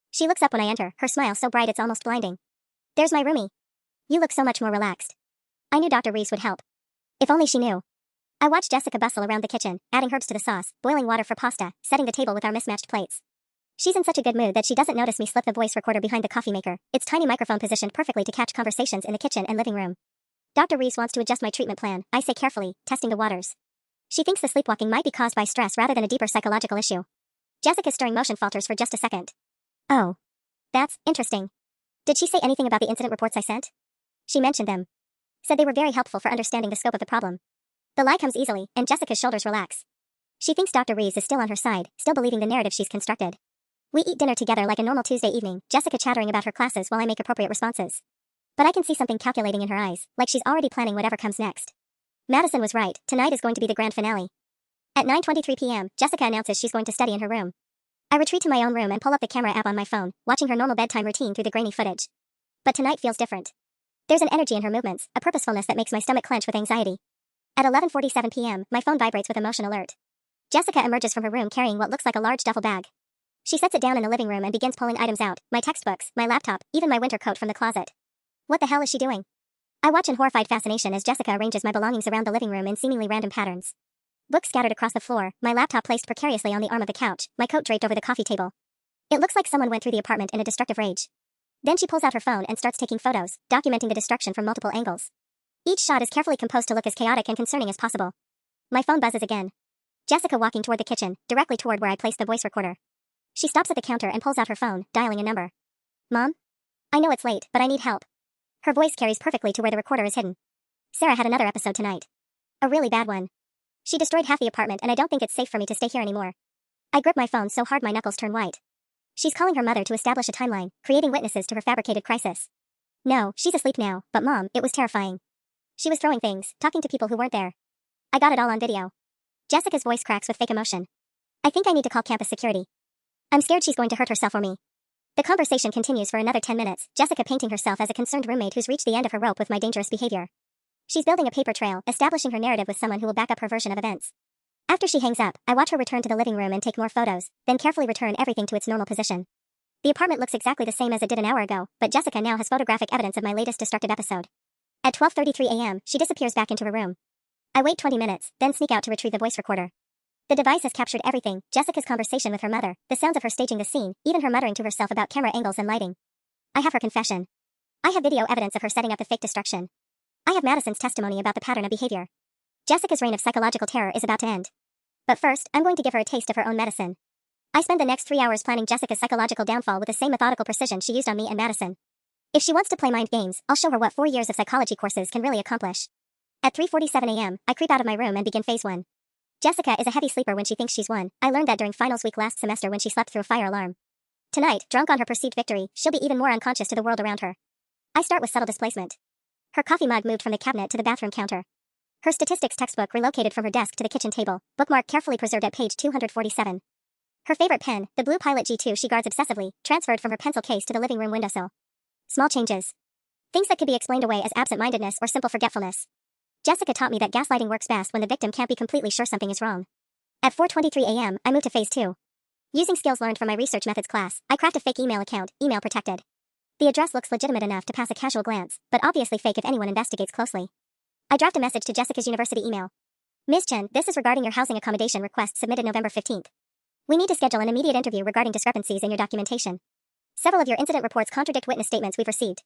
She looks up when I enter, her smile so bright it's almost blinding. There's my roomie. You look so much more relaxed. I knew Dr. Reeves would help. If only she knew. I watch Jessica bustle around the kitchen, adding herbs to the sauce, boiling water for pasta, setting the table with our mismatched plates. She's in such a good mood that she doesn't notice me slip the voice recorder behind the coffee maker, its tiny microphone positioned perfectly to catch conversations in the kitchen and living room. Dr. Reeves wants to adjust my treatment plan, I say carefully, testing the waters. She thinks the sleepwalking might be caused by stress rather than a deeper psychological issue. Jessica's stirring motion falters for just a second. Oh. That's interesting. Did she say anything about the incident reports I sent? She mentioned them. Said they were very helpful for understanding the scope of the problem. The lie comes easily, and Jessica's shoulders relax. She thinks Dr. Reeves is still on her side, still believing the narrative she's constructed. We eat dinner together like a normal Tuesday evening, Jessica chattering about her classes while I make appropriate responses. But I can see something calculating in her eyes, like she's already planning whatever comes next. Madison was right, tonight is going to be the grand finale. At 9:23 p.m., Jessica announces she's going to study in her room. I retreat to my own room and pull up the camera app on my phone, watching her normal bedtime routine through the grainy footage. But tonight feels different. There's an energy in her movements, a purposefulness that makes my stomach clench with anxiety. At 11:47 p.m., my phone vibrates with a motion alert. Jessica emerges from her room carrying what looks like a large duffel bag. She sets it down in the living room and begins pulling items out, my textbooks, my laptop, even my winter coat from the closet. What the hell is she doing? I watch in horrified fascination as Jessica arranges my belongings around the living room in seemingly random patterns. Books scattered across the floor, my laptop placed precariously on the arm of the couch, my coat draped over the coffee table. It looks like someone went through the apartment in a destructive rage. Then she pulls out her phone and starts taking photos, documenting the destruction from multiple angles. Each shot is carefully composed to look as chaotic and concerning as possible. My phone buzzes again. Jessica walking toward the kitchen, directly toward where I placed the voice recorder. She stops at the counter and pulls out her phone, dialing a number. Mom? I know it's late, but I need help. Her voice carries perfectly to where the recorder is hidden. Sarah had another episode tonight. A really bad one. She destroyed half the apartment and I don't think it's safe for me to stay here anymore. I grip my phone so hard my knuckles turn white. She's calling her mother to establish a timeline, creating witnesses to her fabricated crisis. No, she's asleep now, but Mom, it was terrifying. She was throwing things, talking to people who weren't there. I got it all on video. Jessica's voice cracks with fake emotion. I think I need to call campus security. I'm scared she's going to hurt herself or me. The conversation continues for another 10 minutes, Jessica painting herself as a concerned roommate who's reached the end of her rope with my dangerous behavior. She's building a paper trail, establishing her narrative with someone who will back up her version of events. After she hangs up, I watch her return to the living room and take more photos, then carefully return everything to its normal position. The apartment looks exactly the same as it did an hour ago, but Jessica now has photographic evidence of my latest destructive episode. At 12:33 a.m., she disappears back into her room. I wait 20 minutes, then sneak out to retrieve the voice recorder. The device has captured everything, Jessica's conversation with her mother, the sounds of her staging the scene, even her muttering to herself about camera angles and lighting. I have her confession. I have video evidence of her setting up the fake destruction. I have Madison's testimony about the pattern of behavior. Jessica's reign of psychological terror is about to end. But first, I'm going to give her a taste of her own medicine. I spent the next 3 hours planning Jessica's psychological downfall with the same methodical precision she used on me and Madison. If she wants to play mind games, I'll show her what 4 years of psychology courses can really accomplish. At 3:47 a.m., I creep out of my room and begin phase 1. Jessica is a heavy sleeper when she thinks she's won. I learned that during finals week last semester when she slept through a fire alarm. Tonight, drunk on her perceived victory, she'll be even more unconscious to the world around her. I start with subtle displacement. Her coffee mug moved from the cabinet to the bathroom counter. Her statistics textbook relocated from her desk to the kitchen table, bookmark carefully preserved at page 247. Her favorite pen, the blue Pilot G2 she guards obsessively, transferred from her pencil case to the living room windowsill. Small changes. Things that could be explained away as absent-mindedness or simple forgetfulness. Jessica taught me that gaslighting works best when the victim can't be completely sure something is wrong. At 4:23 a.m., I moved to phase 2. Using skills learned from my research methods class, I craft a fake email account, email protected. The address looks legitimate enough to pass a casual glance, but obviously fake if anyone investigates closely. I draft a message to Jessica's university email. Ms. Chen, this is regarding your housing accommodation request submitted November 15th. We need to schedule an immediate interview regarding discrepancies in your documentation. Several of your incident reports contradict witness statements we've received.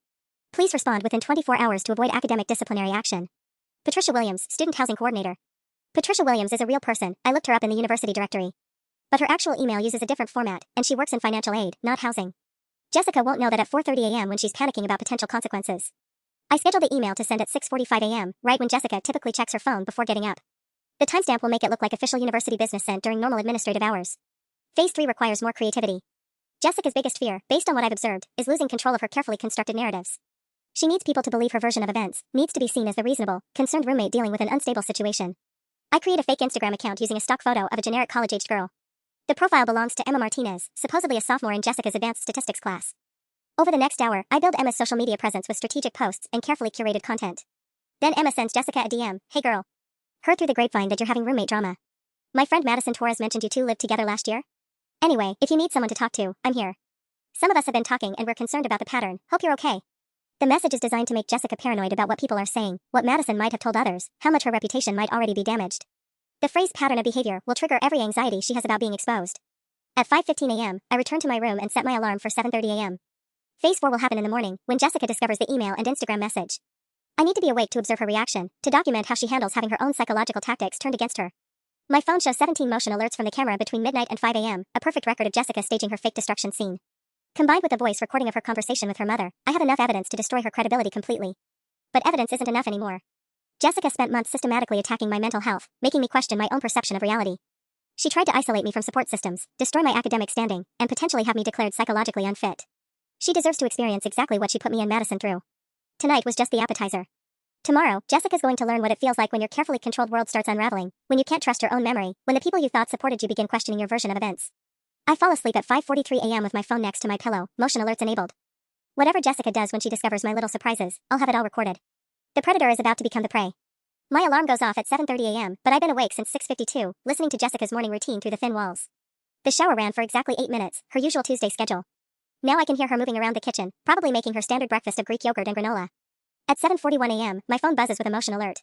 Please respond within 24 hours to avoid academic disciplinary action. Patricia Williams, Student Housing Coordinator. Patricia Williams is a real person. I looked her up in the university directory. But her actual email uses a different format, and she works in financial aid, not housing. Jessica won't know that at 4:30 a.m. when she's panicking about potential consequences. I scheduled the email to send at 6:45 a.m., right when Jessica typically checks her phone before getting up. The timestamp will make it look like official university business sent during normal administrative hours. Phase 3 requires more creativity. Jessica's biggest fear, based on what I've observed, is losing control of her carefully constructed narratives. She needs people to believe her version of events, needs to be seen as the reasonable, concerned roommate dealing with an unstable situation. I create a fake Instagram account using a stock photo of a generic college-aged girl. The profile belongs to Emma Martinez, supposedly a sophomore in Jessica's advanced statistics class. Over the next hour, I build Emma's social media presence with strategic posts and carefully curated content. Then Emma sends Jessica a DM, "Hey girl. Heard through the grapevine that you're having roommate drama. My friend Madison Torres mentioned you two lived together last year? Anyway, if you need someone to talk to, I'm here. Some of us have been talking and we're concerned about the pattern, hope you're okay." The message is designed to make Jessica paranoid about what people are saying, what Madison might have told others, how much her reputation might already be damaged. The phrase pattern of behavior will trigger every anxiety she has about being exposed. At 5:15 a.m., I return to my room and set my alarm for 7:30 a.m. Phase 4 will happen in the morning, when Jessica discovers the email and Instagram message. I need to be awake to observe her reaction, to document how she handles having her own psychological tactics turned against her. My phone shows 17 motion alerts from the camera between midnight and 5 a.m., a perfect record of Jessica staging her fake destruction scene. Combined with the voice recording of her conversation with her mother, I have enough evidence to destroy her credibility completely. But evidence isn't enough anymore. Jessica spent months systematically attacking my mental health, making me question my own perception of reality. She tried to isolate me from support systems, destroy my academic standing, and potentially have me declared psychologically unfit. She deserves to experience exactly what she put me and Madison through. Tonight was just the appetizer. Tomorrow, Jessica's going to learn what it feels like when your carefully controlled world starts unraveling, when you can't trust your own memory, when the people you thought supported you begin questioning your version of events. I fall asleep at 5:43 a.m. with my phone next to my pillow, motion alerts enabled. Whatever Jessica does when she discovers my little surprises, I'll have it all recorded. The predator is about to become the prey. My alarm goes off at 7:30 a.m., but I've been awake since 6:52, listening to Jessica's morning routine through the thin walls. The shower ran for exactly 8 minutes, her usual Tuesday schedule. Now I can hear her moving around the kitchen, probably making her standard breakfast of Greek yogurt and granola. At 7:41 a.m., my phone buzzes with a motion alert.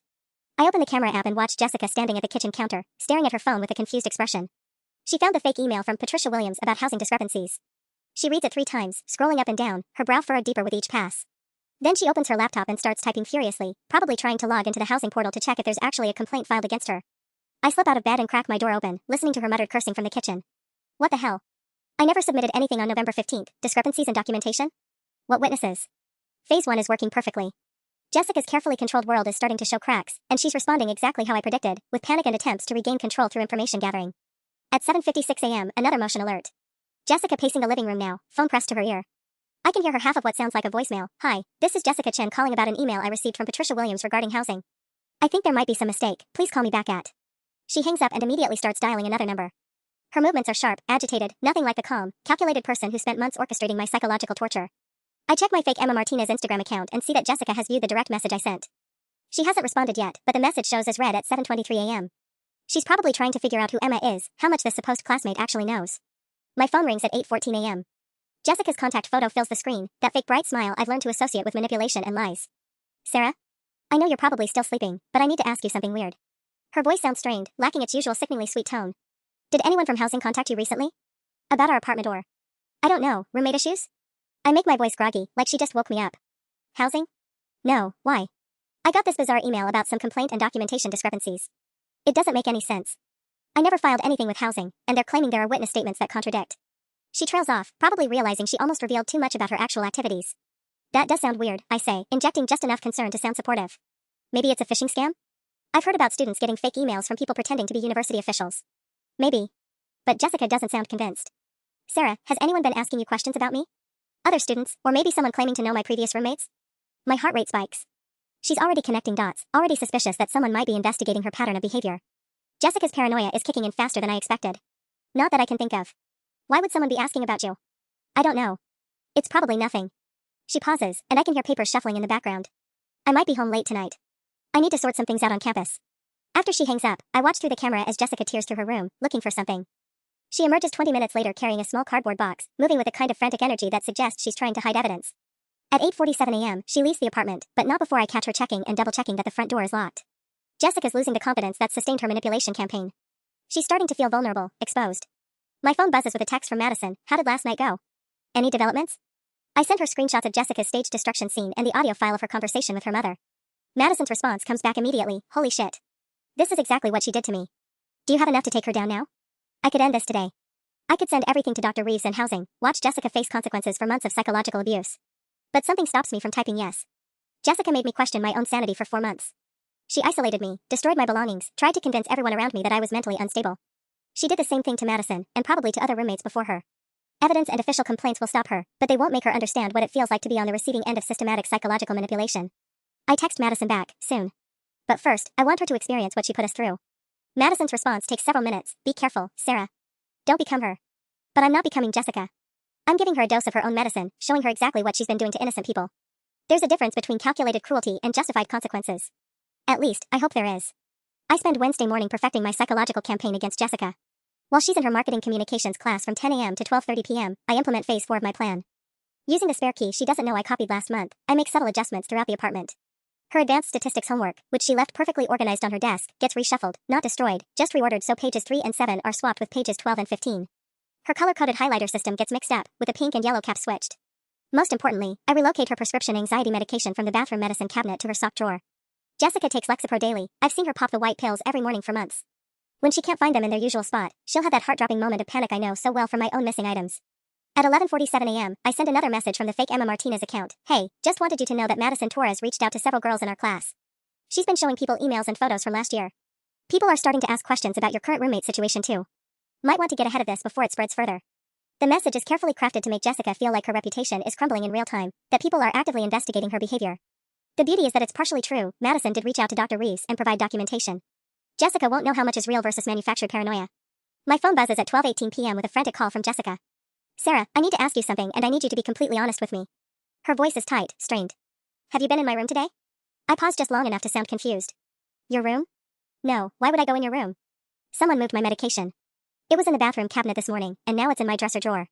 I open the camera app and watch Jessica standing at the kitchen counter, staring at her phone with a confused expression. She found the fake email from Patricia Williams about housing discrepancies. She reads it 3 times, scrolling up and down, her brow furrowed deeper with each pass. Then she opens her laptop and starts typing furiously, probably trying to log into the housing portal to check if there's actually a complaint filed against her. I slip out of bed and crack my door open, listening to her muttered cursing from the kitchen. What the hell? I never submitted anything on November 15th, discrepancies in documentation? What witnesses? Phase 1 is working perfectly. Jessica's carefully controlled world is starting to show cracks, and she's responding exactly how I predicted, with panic and attempts to regain control through information gathering. At 7:56 a.m., another motion alert. Jessica pacing the living room now, phone pressed to her ear. I can hear her half of what sounds like a voicemail. "Hi, this is Jessica Chen calling about an email I received from Patricia Williams regarding housing. I think there might be some mistake, please call me back at." She hangs up and immediately starts dialing another number. Her movements are sharp, agitated, nothing like the calm, calculated person who spent months orchestrating my psychological torture. I check my fake Emma Martinez Instagram account and see that Jessica has viewed the direct message I sent. She hasn't responded yet, but the message shows as read at 7:23 a.m. She's probably trying to figure out who Emma is, how much this supposed classmate actually knows. My phone rings at 8:14 a.m. Jessica's contact photo fills the screen, that fake bright smile I've learned to associate with manipulation and lies. "Sarah? I know you're probably still sleeping, but I need to ask you something weird." Her voice sounds strained, lacking its usual sickeningly sweet tone. "Did anyone from housing contact you recently? About our apartment or—" "I don't know, roommate issues?" I make my voice groggy, like she just woke me up. Housing? No, why? I got this bizarre email about some complaint and documentation discrepancies. It doesn't make any sense. I never filed anything with housing, and they're claiming there are witness statements that contradict. She trails off, probably realizing she almost revealed too much about her actual activities. That does sound weird, I say, injecting just enough concern to sound supportive. Maybe it's a phishing scam? I've heard about students getting fake emails from people pretending to be university officials. Maybe. But Jessica doesn't sound convinced. Sarah, has anyone been asking you questions about me? Other students, or maybe someone claiming to know my previous roommates? My heart rate spikes. She's already connecting dots, already suspicious that someone might be investigating her pattern of behavior. Jessica's paranoia is kicking in faster than I expected. Not that I can think of. Why would someone be asking about you? I don't know. It's probably nothing. She pauses, and I can hear papers shuffling in the background. I might be home late tonight. I need to sort some things out on campus. After she hangs up, I watch through the camera as Jessica tears through her room, looking for something. She emerges 20 minutes later carrying a small cardboard box, moving with a kind of frantic energy that suggests she's trying to hide evidence. At 8:47 a.m., she leaves the apartment, but not before I catch her checking and double-checking that the front door is locked. Jessica's losing the confidence that sustained her manipulation campaign. She's starting to feel vulnerable, exposed. My phone buzzes with a text from Madison. How did last night go? Any developments? I sent her screenshots of Jessica's staged destruction scene and the audio file of her conversation with her mother. Madison's response comes back immediately. Holy shit. This is exactly what she did to me. Do you have enough to take her down now? I could end this today. I could send everything to Dr. Reeves and housing, watch Jessica face consequences for months of psychological abuse. But something stops me from typing yes. Jessica made me question my own sanity for 4 months. She isolated me, destroyed my belongings, tried to convince everyone around me that I was mentally unstable. She did the same thing to Madison, and probably to other roommates before her. Evidence and official complaints will stop her, but they won't make her understand what it feels like to be on the receiving end of systematic psychological manipulation. I text Madison back, soon. But first, I want her to experience what she put us through. Madison's response takes several minutes. Be careful, Sarah. Don't become her. But I'm not becoming Jessica. I'm giving her a dose of her own medicine, showing her exactly what she's been doing to innocent people. There's a difference between calculated cruelty and justified consequences. At least, I hope there is. I spend Wednesday morning perfecting my psychological campaign against Jessica. While she's in her marketing communications class from 10 a.m. to 12:30 p.m., I implement phase 4 of my plan. Using the spare key she doesn't know I copied last month, I make subtle adjustments throughout the apartment. Her advanced statistics homework, which she left perfectly organized on her desk, gets reshuffled, not destroyed, just reordered so pages 3 and 7 are swapped with pages 12 and 15. Her color-coded highlighter system gets mixed up, with a pink and yellow cap switched. Most importantly, I relocate her prescription anxiety medication from the bathroom medicine cabinet to her sock drawer. Jessica takes Lexapro daily. I've seen her pop the white pills every morning for months. When she can't find them in their usual spot, she'll have that heart-dropping moment of panic I know so well from my own missing items. At 11:47 a.m., I send another message from the fake Emma Martinez account. Hey, just wanted you to know that Madison Torres reached out to several girls in our class. She's been showing people emails and photos from last year. People are starting to ask questions about your current roommate situation too. Might want to get ahead of this before it spreads further. The message is carefully crafted to make Jessica feel like her reputation is crumbling in real time, that people are actively investigating her behavior. The beauty is that it's partially true. Madison did reach out to Dr. Reeves and provide documentation. Jessica won't know how much is real versus manufactured paranoia. My phone buzzes at 12:18 p.m. with a frantic call from Jessica. Sarah, I need to ask you something and I need you to be completely honest with me. Her voice is tight, strained. Have you been in my room today? I paused just long enough to sound confused. Your room? No, why would I go in your room? Someone moved my medication. It was in the bathroom cabinet this morning, and now it's in my dresser drawer.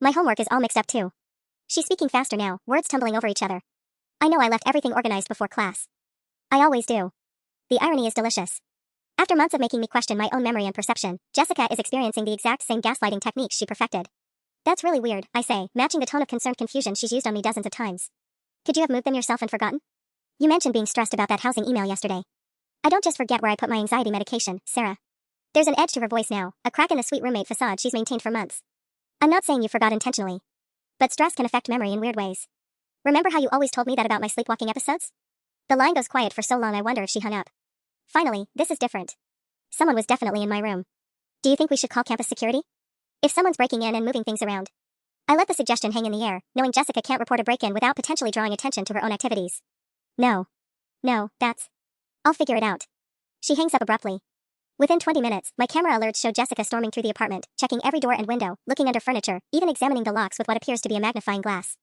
My homework is all mixed up too. She's speaking faster now, words tumbling over each other. I know I left everything organized before class. I always do. The irony is delicious. After months of making me question my own memory and perception, Jessica is experiencing the exact same gaslighting techniques she perfected. That's really weird, I say, matching the tone of concerned confusion she's used on me dozens of times. Could you have moved them yourself and forgotten? You mentioned being stressed about that housing email yesterday. I don't just forget where I put my anxiety medication, Sarah. There's an edge to her voice now, a crack in the sweet roommate facade she's maintained for months. I'm not saying you forgot intentionally. But stress can affect memory in weird ways. Remember how you always told me that about my sleepwalking episodes? The line goes quiet for so long I wonder if she hung up. Finally, this is different. Someone was definitely in my room. Do you think we should call campus security? If someone's breaking in and moving things around. I let the suggestion hang in the air, knowing Jessica can't report a break-in without potentially drawing attention to her own activities. No, that's... I'll figure it out. She hangs up abruptly. Within 20 minutes, my camera alerts show Jessica storming through the apartment, checking every door and window, looking under furniture, even examining the locks with what appears to be a magnifying glass.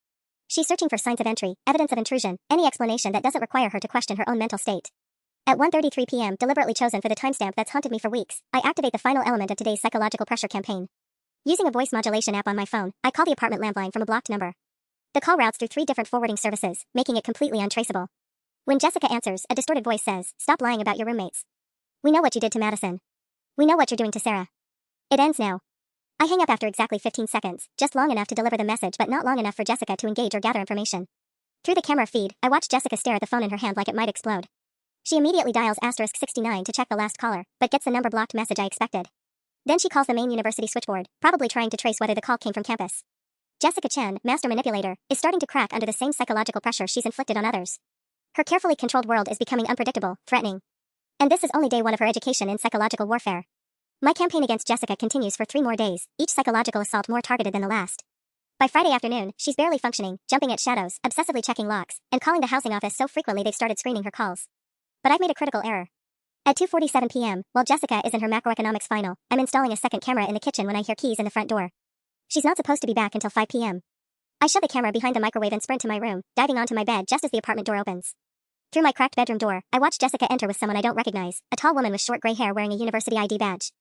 She's searching for signs of entry, evidence of intrusion, any explanation that doesn't require her to question her own mental state. At 1:33 p.m., deliberately chosen for the timestamp that's haunted me for weeks, I activate the final element of today's psychological pressure campaign. Using a voice modulation app on my phone, I call the apartment landline from a blocked number. The call routes through 3 different forwarding services, making it completely untraceable. When Jessica answers, a distorted voice says, "Stop lying about your roommates. We know what you did to Madison. We know what you're doing to Sarah." It ends now. I hang up after exactly 15 seconds, just long enough to deliver the message but not long enough for Jessica to engage or gather information. Through the camera feed, I watch Jessica stare at the phone in her hand like it might explode. She immediately dials *69 to check the last caller, but gets the number blocked message I expected. Then she calls the main university switchboard, probably trying to trace whether the call came from campus. Jessica Chen, master manipulator, is starting to crack under the same psychological pressure she's inflicted on others. Her carefully controlled world is becoming unpredictable, threatening. And this is only day one of her education in psychological warfare. My campaign against Jessica continues for 3 more days, each psychological assault more targeted than the last. By Friday afternoon, she's barely functioning, jumping at shadows, obsessively checking locks, and calling the housing office so frequently they've started screening her calls. But I've made a critical error. At 2:47 p.m., while Jessica is in her macroeconomics final, I'm installing a second camera in the kitchen when I hear keys in the front door. She's not supposed to be back until 5 p.m. I shove the camera behind the microwave and sprint to my room, diving onto my bed just as the apartment door opens. Through my cracked bedroom door, I watch Jessica enter with someone I don't recognize, a tall woman with short gray hair wearing a university ID badge.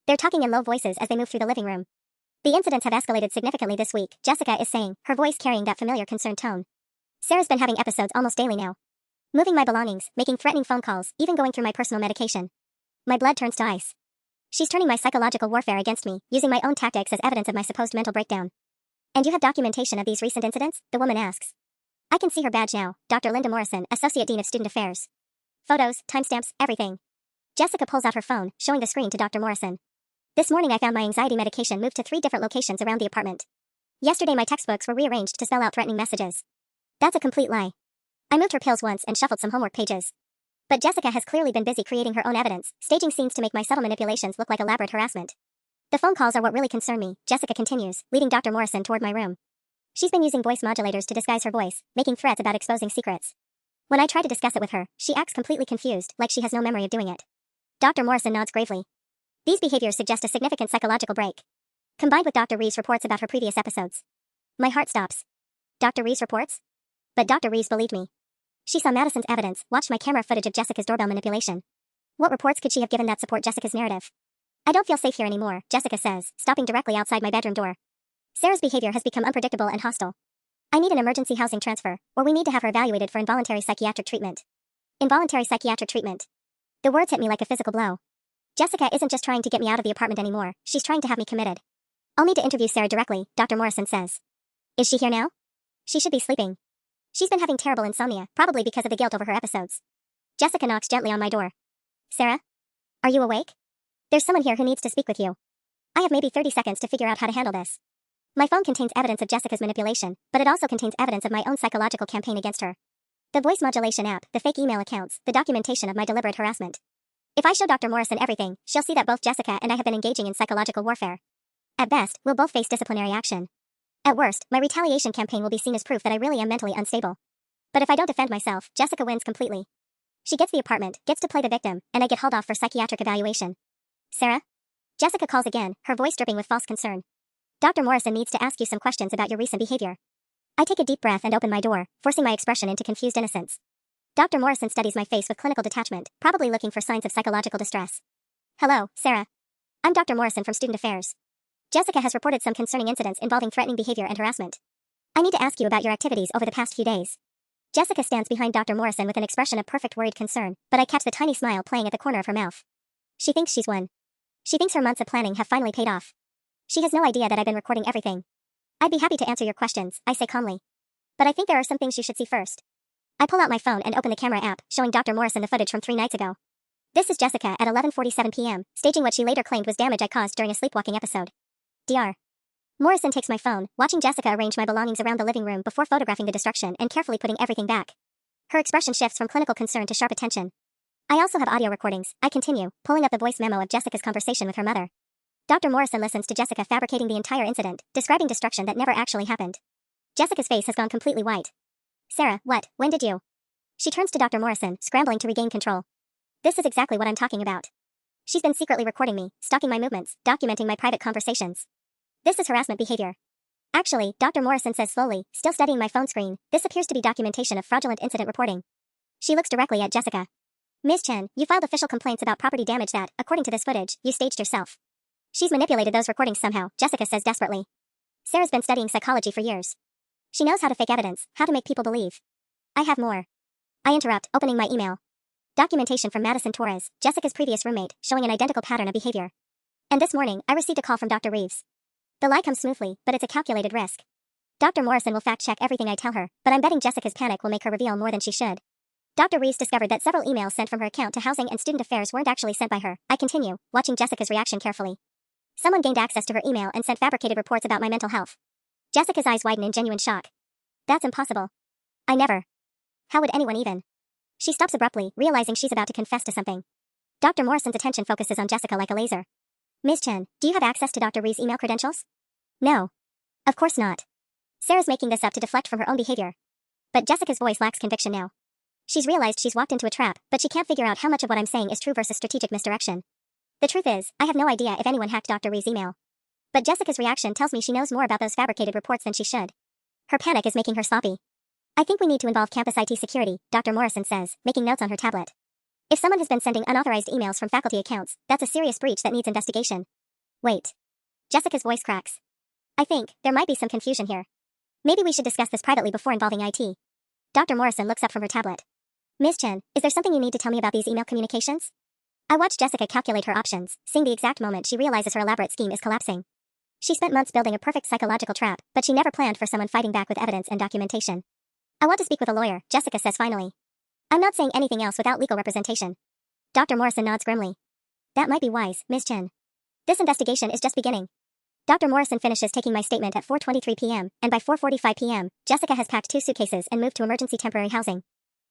They're talking in low voices as they move through the living room. The incidents have escalated significantly this week, Jessica is saying, her voice carrying that familiar concerned tone. Sarah's been having episodes almost daily now. Moving my belongings, making threatening phone calls, even going through my personal medication. My blood turns to ice. She's turning my psychological warfare against me, using my own tactics as evidence of my supposed mental breakdown. And you have documentation of these recent incidents? The woman asks. I can see her badge now, Dr. Linda Morrison, Associate Dean of Student Affairs. Photos, timestamps, everything. Jessica pulls out her phone, showing the screen to Dr. Morrison. This morning I found my anxiety medication moved to 3 different locations around the apartment. Yesterday my textbooks were rearranged to spell out threatening messages. That's a complete lie. I moved her pills once and shuffled some homework pages. But Jessica has clearly been busy creating her own evidence, staging scenes to make my subtle manipulations look like elaborate harassment. The phone calls are what really concern me, Jessica continues, leading Dr. Morrison toward my room. She's been using voice modulators to disguise her voice, making threats about exposing secrets. When I try to discuss it with her, she acts completely confused, like she has no memory of doing it. Dr. Morrison nods gravely. These behaviors suggest a significant psychological break. Combined with Dr. Reeves' reports about her previous episodes. My heart stops. Dr. Reeves' reports? But Dr. Reeves believed me. She saw Madison's evidence, watched my camera footage of Jessica's doorbell manipulation. What reports could she have given that support Jessica's narrative? I don't feel safe here anymore, Jessica says, stopping directly outside my bedroom door. Sarah's behavior has become unpredictable and hostile. I need an emergency housing transfer, or we need to have her evaluated for involuntary psychiatric treatment. Involuntary psychiatric treatment. The words hit me like a physical blow. Jessica isn't just trying to get me out of the apartment anymore, she's trying to have me committed. I'll need to interview Sarah directly, Dr. Morrison says. Is she here now? She should be sleeping. She's been having terrible insomnia, probably because of the guilt over her episodes. Jessica knocks gently on my door. Sarah? Are you awake? There's someone here who needs to speak with you. I have maybe 30 seconds to figure out how to handle this. My phone contains evidence of Jessica's manipulation, but it also contains evidence of my own psychological campaign against her. The voice modulation app, the fake email accounts, the documentation of my deliberate harassment. If I show Dr. Morrison everything, she'll see that both Jessica and I have been engaging in psychological warfare. At best, we'll both face disciplinary action. At worst, my retaliation campaign will be seen as proof that I really am mentally unstable. But if I don't defend myself, Jessica wins completely. She gets the apartment, gets to play the victim, and I get hauled off for psychiatric evaluation. Sarah? Jessica calls again, her voice dripping with false concern. Dr. Morrison needs to ask you some questions about your recent behavior. I take a deep breath and open my door, forcing my expression into confused innocence. Dr. Morrison studies my face with clinical detachment, probably looking for signs of psychological distress. Hello, Sarah. I'm Dr. Morrison from Student Affairs. Jessica has reported some concerning incidents involving threatening behavior and harassment. I need to ask you about your activities over the past few days. Jessica stands behind Dr. Morrison with an expression of perfect worried concern, but I catch the tiny smile playing at the corner of her mouth. She thinks she's won. She thinks her months of planning have finally paid off. She has no idea that I've been recording everything. I'd be happy to answer your questions, I say calmly. But I think there are some things you should see first. I pull out my phone and open the camera app, showing Dr. Morrison the footage from 3 nights ago. This is Jessica at 11:47 p.m., staging what she later claimed was damage I caused during a sleepwalking episode. Dr. Morrison takes my phone, watching Jessica arrange my belongings around the living room before photographing the destruction and carefully putting everything back. Her expression shifts from clinical concern to sharp attention. I also have audio recordings, I continue, pulling up the voice memo of Jessica's conversation with her mother. Dr. Morrison listens to Jessica fabricating the entire incident, describing destruction that never actually happened. Jessica's face has gone completely white. Sarah, what, when did you? She turns to Dr. Morrison, scrambling to regain control. This is exactly what I'm talking about. She's been secretly recording me, stalking my movements, documenting my private conversations. This is harassment behavior. Actually, Dr. Morrison says slowly, still studying my phone screen, this appears to be documentation of fraudulent incident reporting. She looks directly at Jessica. Ms. Chen, you filed official complaints about property damage that, according to this footage, you staged yourself. She's manipulated those recordings somehow, Jessica says desperately. Sarah's been studying psychology for years. She knows how to fake evidence, how to make people believe. I have more. I interrupt, opening my email. Documentation from Madison Torres, Jessica's previous roommate, showing an identical pattern of behavior. And this morning, I received a call from Dr. Reeves. The lie comes smoothly, but it's a calculated risk. Dr. Morrison will fact-check everything I tell her, but I'm betting Jessica's panic will make her reveal more than she should. Dr. Reeves discovered that several emails sent from her account to Housing and Student Affairs weren't actually sent by her. I continue, watching Jessica's reaction carefully. Someone gained access to her email and sent fabricated reports about my mental health. Jessica's eyes widen in genuine shock. That's impossible. I never. How would anyone even? She stops abruptly, realizing she's about to confess to something. Dr. Morrison's attention focuses on Jessica like a laser. Ms. Chen, do you have access to Dr. Reeves' email credentials? No. Of course not. Sarah's making this up to deflect from her own behavior. But Jessica's voice lacks conviction now. She's realized she's walked into a trap, but she can't figure out how much of what I'm saying is true versus strategic misdirection. The truth is, I have no idea if anyone hacked Dr. Reeves' email. But Jessica's reaction tells me she knows more about those fabricated reports than she should. Her panic is making her sloppy. I think we need to involve campus IT security, Dr. Morrison says, making notes on her tablet. If someone has been sending unauthorized emails from faculty accounts, that's a serious breach that needs investigation. Wait. Jessica's voice cracks. I think there might be some confusion here. Maybe we should discuss this privately before involving IT. Dr. Morrison looks up from her tablet. Ms. Chen, is there something you need to tell me about these email communications? I watch Jessica calculate her options, seeing the exact moment she realizes her elaborate scheme is collapsing. She spent months building a perfect psychological trap, but she never planned for someone fighting back with evidence and documentation. I want to speak with a lawyer, Jessica says finally. I'm not saying anything else without legal representation. Dr. Morrison nods grimly. That might be wise, Ms. Chen. This investigation is just beginning. Dr. Morrison finishes taking my statement at 4:23 p.m., and by 4:45 p.m., Jessica has packed 2 suitcases and moved to emergency temporary housing.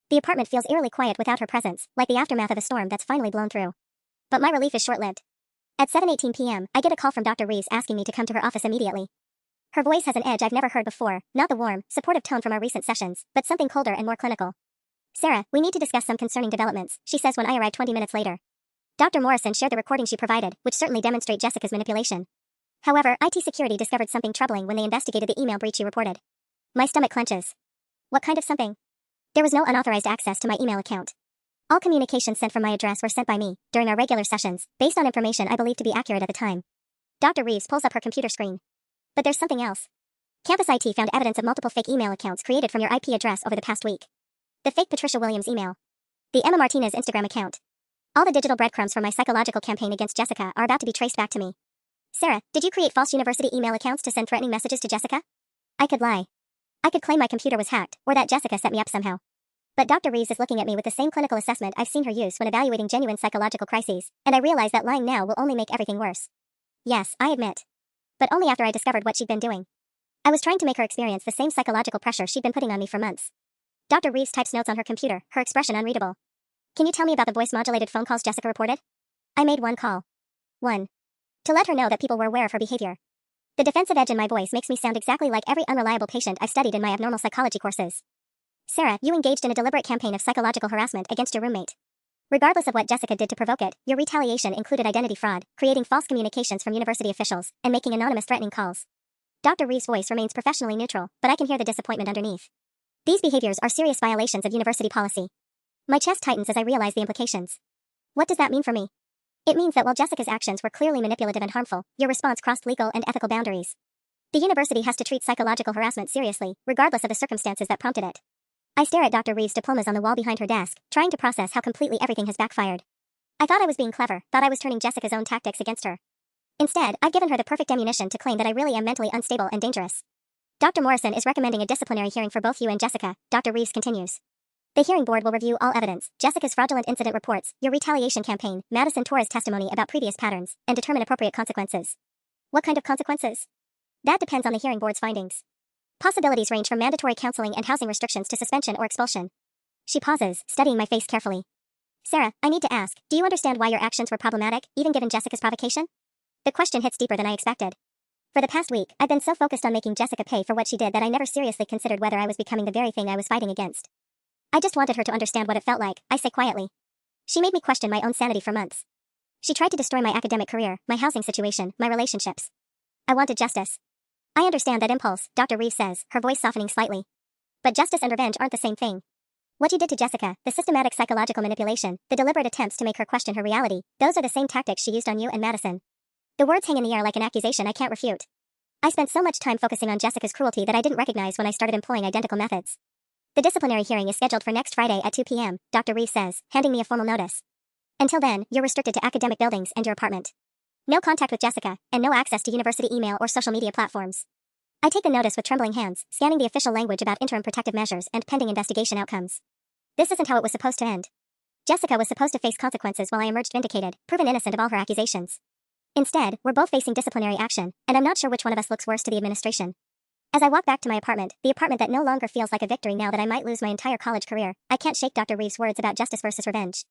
The apartment feels eerily quiet without her presence, like the aftermath of a storm that's finally blown through. But my relief is short-lived. At 7:18 p.m., I get a call from Dr. Reeves asking me to come to her office immediately. Her voice has an edge I've never heard before, not the warm, supportive tone from our recent sessions, but something colder and more clinical. Sarah, we need to discuss some concerning developments, she says when I arrive 20 minutes later. Dr. Morrison shared the recording she provided, which certainly demonstrate Jessica's manipulation. However, IT security discovered something troubling when they investigated the email breach she reported. My stomach clenches. What kind of something? There was no unauthorized access to my email account. All communications sent from my address were sent by me, during our regular sessions, based on information I believed to be accurate at the time. Dr. Reeves pulls up her computer screen. But there's something else. Campus IT found evidence of multiple fake email accounts created from your IP address over the past week. The fake Patricia Williams email. The Emma Martinez Instagram account. All the digital breadcrumbs from my psychological campaign against Jessica are about to be traced back to me. Sarah, did you create false university email accounts to send threatening messages to Jessica? I could lie. I could claim my computer was hacked, or that Jessica set me up somehow. But Dr. Reeves is looking at me with the same clinical assessment I've seen her use when evaluating genuine psychological crises, and I realize that lying now will only make everything worse. Yes, I admit. But only after I discovered what she'd been doing. I was trying to make her experience the same psychological pressure she'd been putting on me for months. Dr. Reeves types notes on her computer, her expression unreadable. Can you tell me about the voice-modulated phone calls Jessica reported? I made one call. 1. To let her know that people were aware of her behavior. The defensive edge in my voice makes me sound exactly like every unreliable patient I've studied in my abnormal psychology courses. Sarah, you engaged in a deliberate campaign of psychological harassment against your roommate. Regardless of what Jessica did to provoke it, your retaliation included identity fraud, creating false communications from university officials, and making anonymous threatening calls. Dr. Reeves' voice remains professionally neutral, but I can hear the disappointment underneath. These behaviors are serious violations of university policy. My chest tightens as I realize the implications. What does that mean for me? It means that while Jessica's actions were clearly manipulative and harmful, your response crossed legal and ethical boundaries. The university has to treat psychological harassment seriously, regardless of the circumstances that prompted it. I stare at Dr. Reeves' diplomas on the wall behind her desk, trying to process how completely everything has backfired. I thought I was being clever, thought I was turning Jessica's own tactics against her. Instead, I've given her the perfect ammunition to claim that I really am mentally unstable and dangerous. Dr. Morrison is recommending a disciplinary hearing for both you and Jessica, Dr. Reeves continues. The hearing board will review all evidence, Jessica's fraudulent incident reports, your retaliation campaign, Madison Torres' testimony about previous patterns, and determine appropriate consequences. What kind of consequences? That depends on the hearing board's findings. Possibilities range from mandatory counseling and housing restrictions to suspension or expulsion. She pauses, studying my face carefully. Sarah, I need to ask, do you understand why your actions were problematic, even given Jessica's provocation? The question hits deeper than I expected. For the past week, I've been so focused on making Jessica pay for what she did that I never seriously considered whether I was becoming the very thing I was fighting against. I just wanted her to understand what it felt like, I say quietly. She made me question my own sanity for months. She tried to destroy my academic career, my housing situation, my relationships. I wanted justice. I understand that impulse, Dr. Reeves says, her voice softening slightly. But justice and revenge aren't the same thing. What you did to Jessica, the systematic psychological manipulation, the deliberate attempts to make her question her reality, those are the same tactics she used on you and Madison. The words hang in the air like an accusation I can't refute. I spent so much time focusing on Jessica's cruelty that I didn't recognize when I started employing identical methods. The disciplinary hearing is scheduled for next Friday at 2 p.m., Dr. Reeves says, handing me a formal notice. Until then, you're restricted to academic buildings and your apartment. No contact with Jessica, and no access to university email or social media platforms. I take the notice with trembling hands, scanning the official language about interim protective measures and pending investigation outcomes. This isn't how it was supposed to end. Jessica was supposed to face consequences while I emerged vindicated, proven innocent of all her accusations. Instead, we're both facing disciplinary action, and I'm not sure which one of us looks worse to the administration. As I walk back to my apartment, the apartment that no longer feels like a victory now that I might lose my entire college career, I can't shake Dr. Reeves' words about justice versus revenge.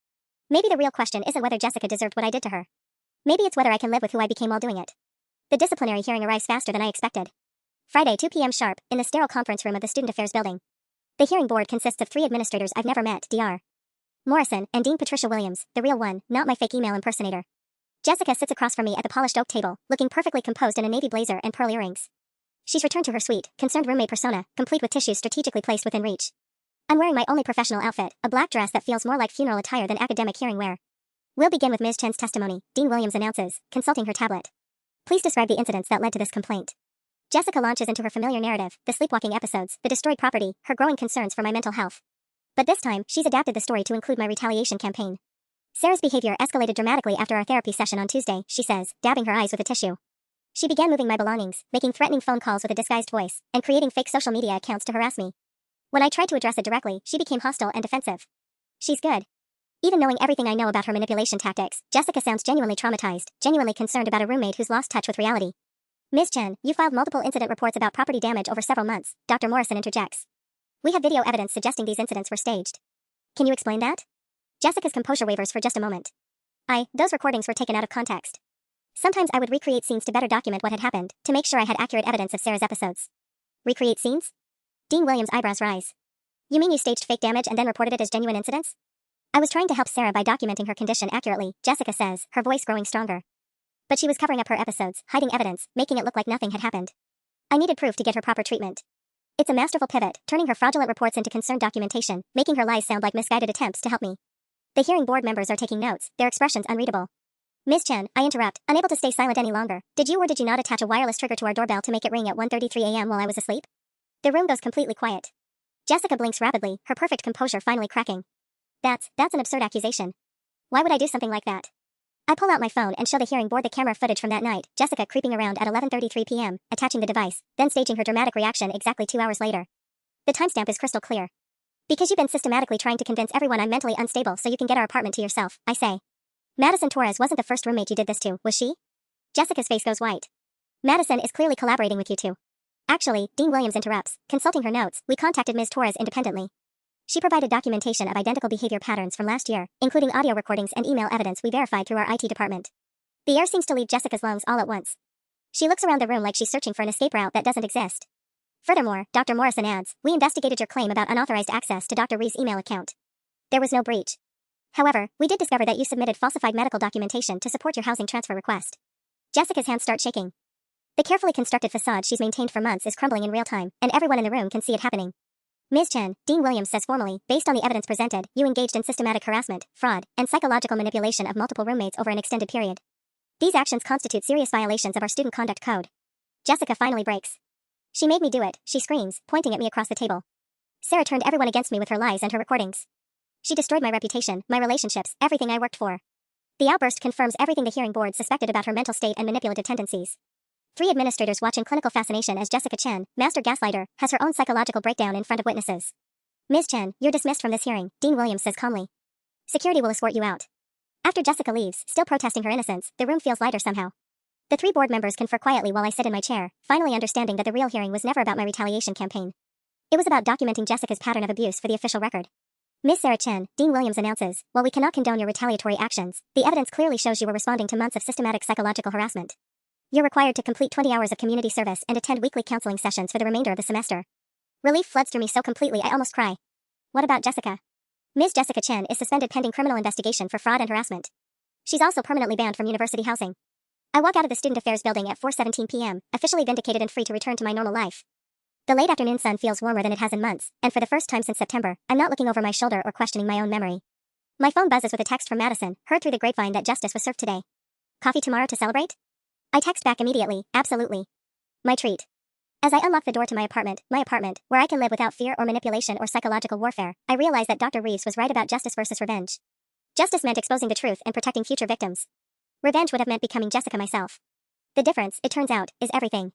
Maybe the real question isn't whether Jessica deserved what I did to her. Maybe it's whether I can live with who I became while doing it. The disciplinary hearing arrives faster than I expected. Friday, 2 p.m. sharp, in the sterile conference room of the Student Affairs building. The hearing board consists of 3 administrators I've never met, Dr. Morrison, and Dean Patricia Williams, the real one, not my fake email impersonator. Jessica sits across from me at the polished oak table, looking perfectly composed in a navy blazer and pearl earrings. She's returned to her sweet, concerned roommate persona, complete with tissues strategically placed within reach. I'm wearing my only professional outfit, a black dress that feels more like funeral attire than academic hearing wear. We'll begin with Ms. Chen's testimony, Dean Williams announces, consulting her tablet. Please describe the incidents that led to this complaint. Jessica launches into her familiar narrative, the sleepwalking episodes, the destroyed property, her growing concerns for my mental health. But this time, she's adapted the story to include my retaliation campaign. Sarah's behavior escalated dramatically after our therapy session on Tuesday, she says, dabbing her eyes with a tissue. She began moving my belongings, making threatening phone calls with a disguised voice, and creating fake social media accounts to harass me. When I tried to address it directly, she became hostile and defensive. She's good. Even knowing everything I know about her manipulation tactics, Jessica sounds genuinely traumatized, genuinely concerned about a roommate who's lost touch with reality. Ms. Chen, you filed multiple incident reports about property damage over several months, Dr. Morrison interjects. We have video evidence suggesting these incidents were staged. Can you explain that? Jessica's composure wavers for just a moment. Those recordings were taken out of context. Sometimes I would recreate scenes to better document what had happened, to make sure I had accurate evidence of Sarah's episodes. Recreate scenes? Dean Williams' eyebrows rise. You mean you staged fake damage and then reported it as genuine incidents? I was trying to help Sarah by documenting her condition accurately, Jessica says, her voice growing stronger. But she was covering up her episodes, hiding evidence, making it look like nothing had happened. I needed proof to get her proper treatment. It's a masterful pivot, turning her fraudulent reports into concerned documentation, making her lies sound like misguided attempts to help me. The hearing board members are taking notes, their expressions unreadable. Ms. Chen, I interrupt, unable to stay silent any longer. Did you or did you not attach a wireless trigger to our doorbell to make it ring at 1:33 a.m. while I was asleep? The room goes completely quiet. Jessica blinks rapidly, her perfect composure finally cracking. That's an absurd accusation. Why would I do something like that? I pull out my phone and show the hearing board the camera footage from that night, Jessica creeping around at 11:33 p.m., attaching the device, then staging her dramatic reaction exactly 2 hours later. The timestamp is crystal clear. Because you've been systematically trying to convince everyone I'm mentally unstable so you can get our apartment to yourself, I say. Madison Torres wasn't the first roommate you did this to, was she? Jessica's face goes white. Madison is clearly collaborating with you two. Actually, Dean Williams interrupts, consulting her notes, we contacted Ms. Torres independently. She provided documentation of identical behavior patterns from last year, including audio recordings and email evidence we verified through our IT department. The air seems to leave Jessica's lungs all at once. She looks around the room like she's searching for an escape route that doesn't exist. Furthermore, Dr. Morrison adds, we investigated your claim about unauthorized access to Dr. Reeves' email account. There was no breach. However, we did discover that you submitted falsified medical documentation to support your housing transfer request. Jessica's hands start shaking. The carefully constructed facade she's maintained for months is crumbling in real time, and everyone in the room can see it happening. Ms. Chen, Dean Williams says formally, based on the evidence presented, you engaged in systematic harassment, fraud, and psychological manipulation of multiple roommates over an extended period. These actions constitute serious violations of our student conduct code. Jessica finally breaks. She made me do it, she screams, pointing at me across the table. Sarah turned everyone against me with her lies and her recordings. She destroyed my reputation, my relationships, everything I worked for. The outburst confirms everything the hearing board suspected about her mental state and manipulative tendencies. 3 administrators watch in clinical fascination as Jessica Chen, master gaslighter, has her own psychological breakdown in front of witnesses. Ms. Chen, you're dismissed from this hearing, Dean Williams says calmly. Security will escort you out. After Jessica leaves, still protesting her innocence, the room feels lighter somehow. The 3 board members confer quietly while I sit in my chair, finally understanding that the real hearing was never about my retaliation campaign. It was about documenting Jessica's pattern of abuse for the official record. Ms. Sarah Chen, Dean Williams announces, while we cannot condone your retaliatory actions, the evidence clearly shows you were responding to months of systematic psychological harassment. You're required to complete 20 hours of community service and attend weekly counseling sessions for the remainder of the semester. Relief floods through me so completely I almost cry. What about Jessica? Ms. Jessica Chen is suspended pending criminal investigation for fraud and harassment. She's also permanently banned from university housing. I walk out of the Student Affairs building at 4:17 p.m., officially vindicated and free to return to my normal life. The late afternoon sun feels warmer than it has in months, and for the first time since September, I'm not looking over my shoulder or questioning my own memory. My phone buzzes with a text from Madison, heard through the grapevine that justice was served today. Coffee tomorrow to celebrate? I text back immediately, absolutely. My treat. As I unlock the door to my apartment, where I can live without fear or manipulation or psychological warfare, I realize that Dr. Reeves was right about justice versus revenge. Justice meant exposing the truth and protecting future victims. Revenge would have meant becoming Jessica myself. The difference, it turns out, is everything.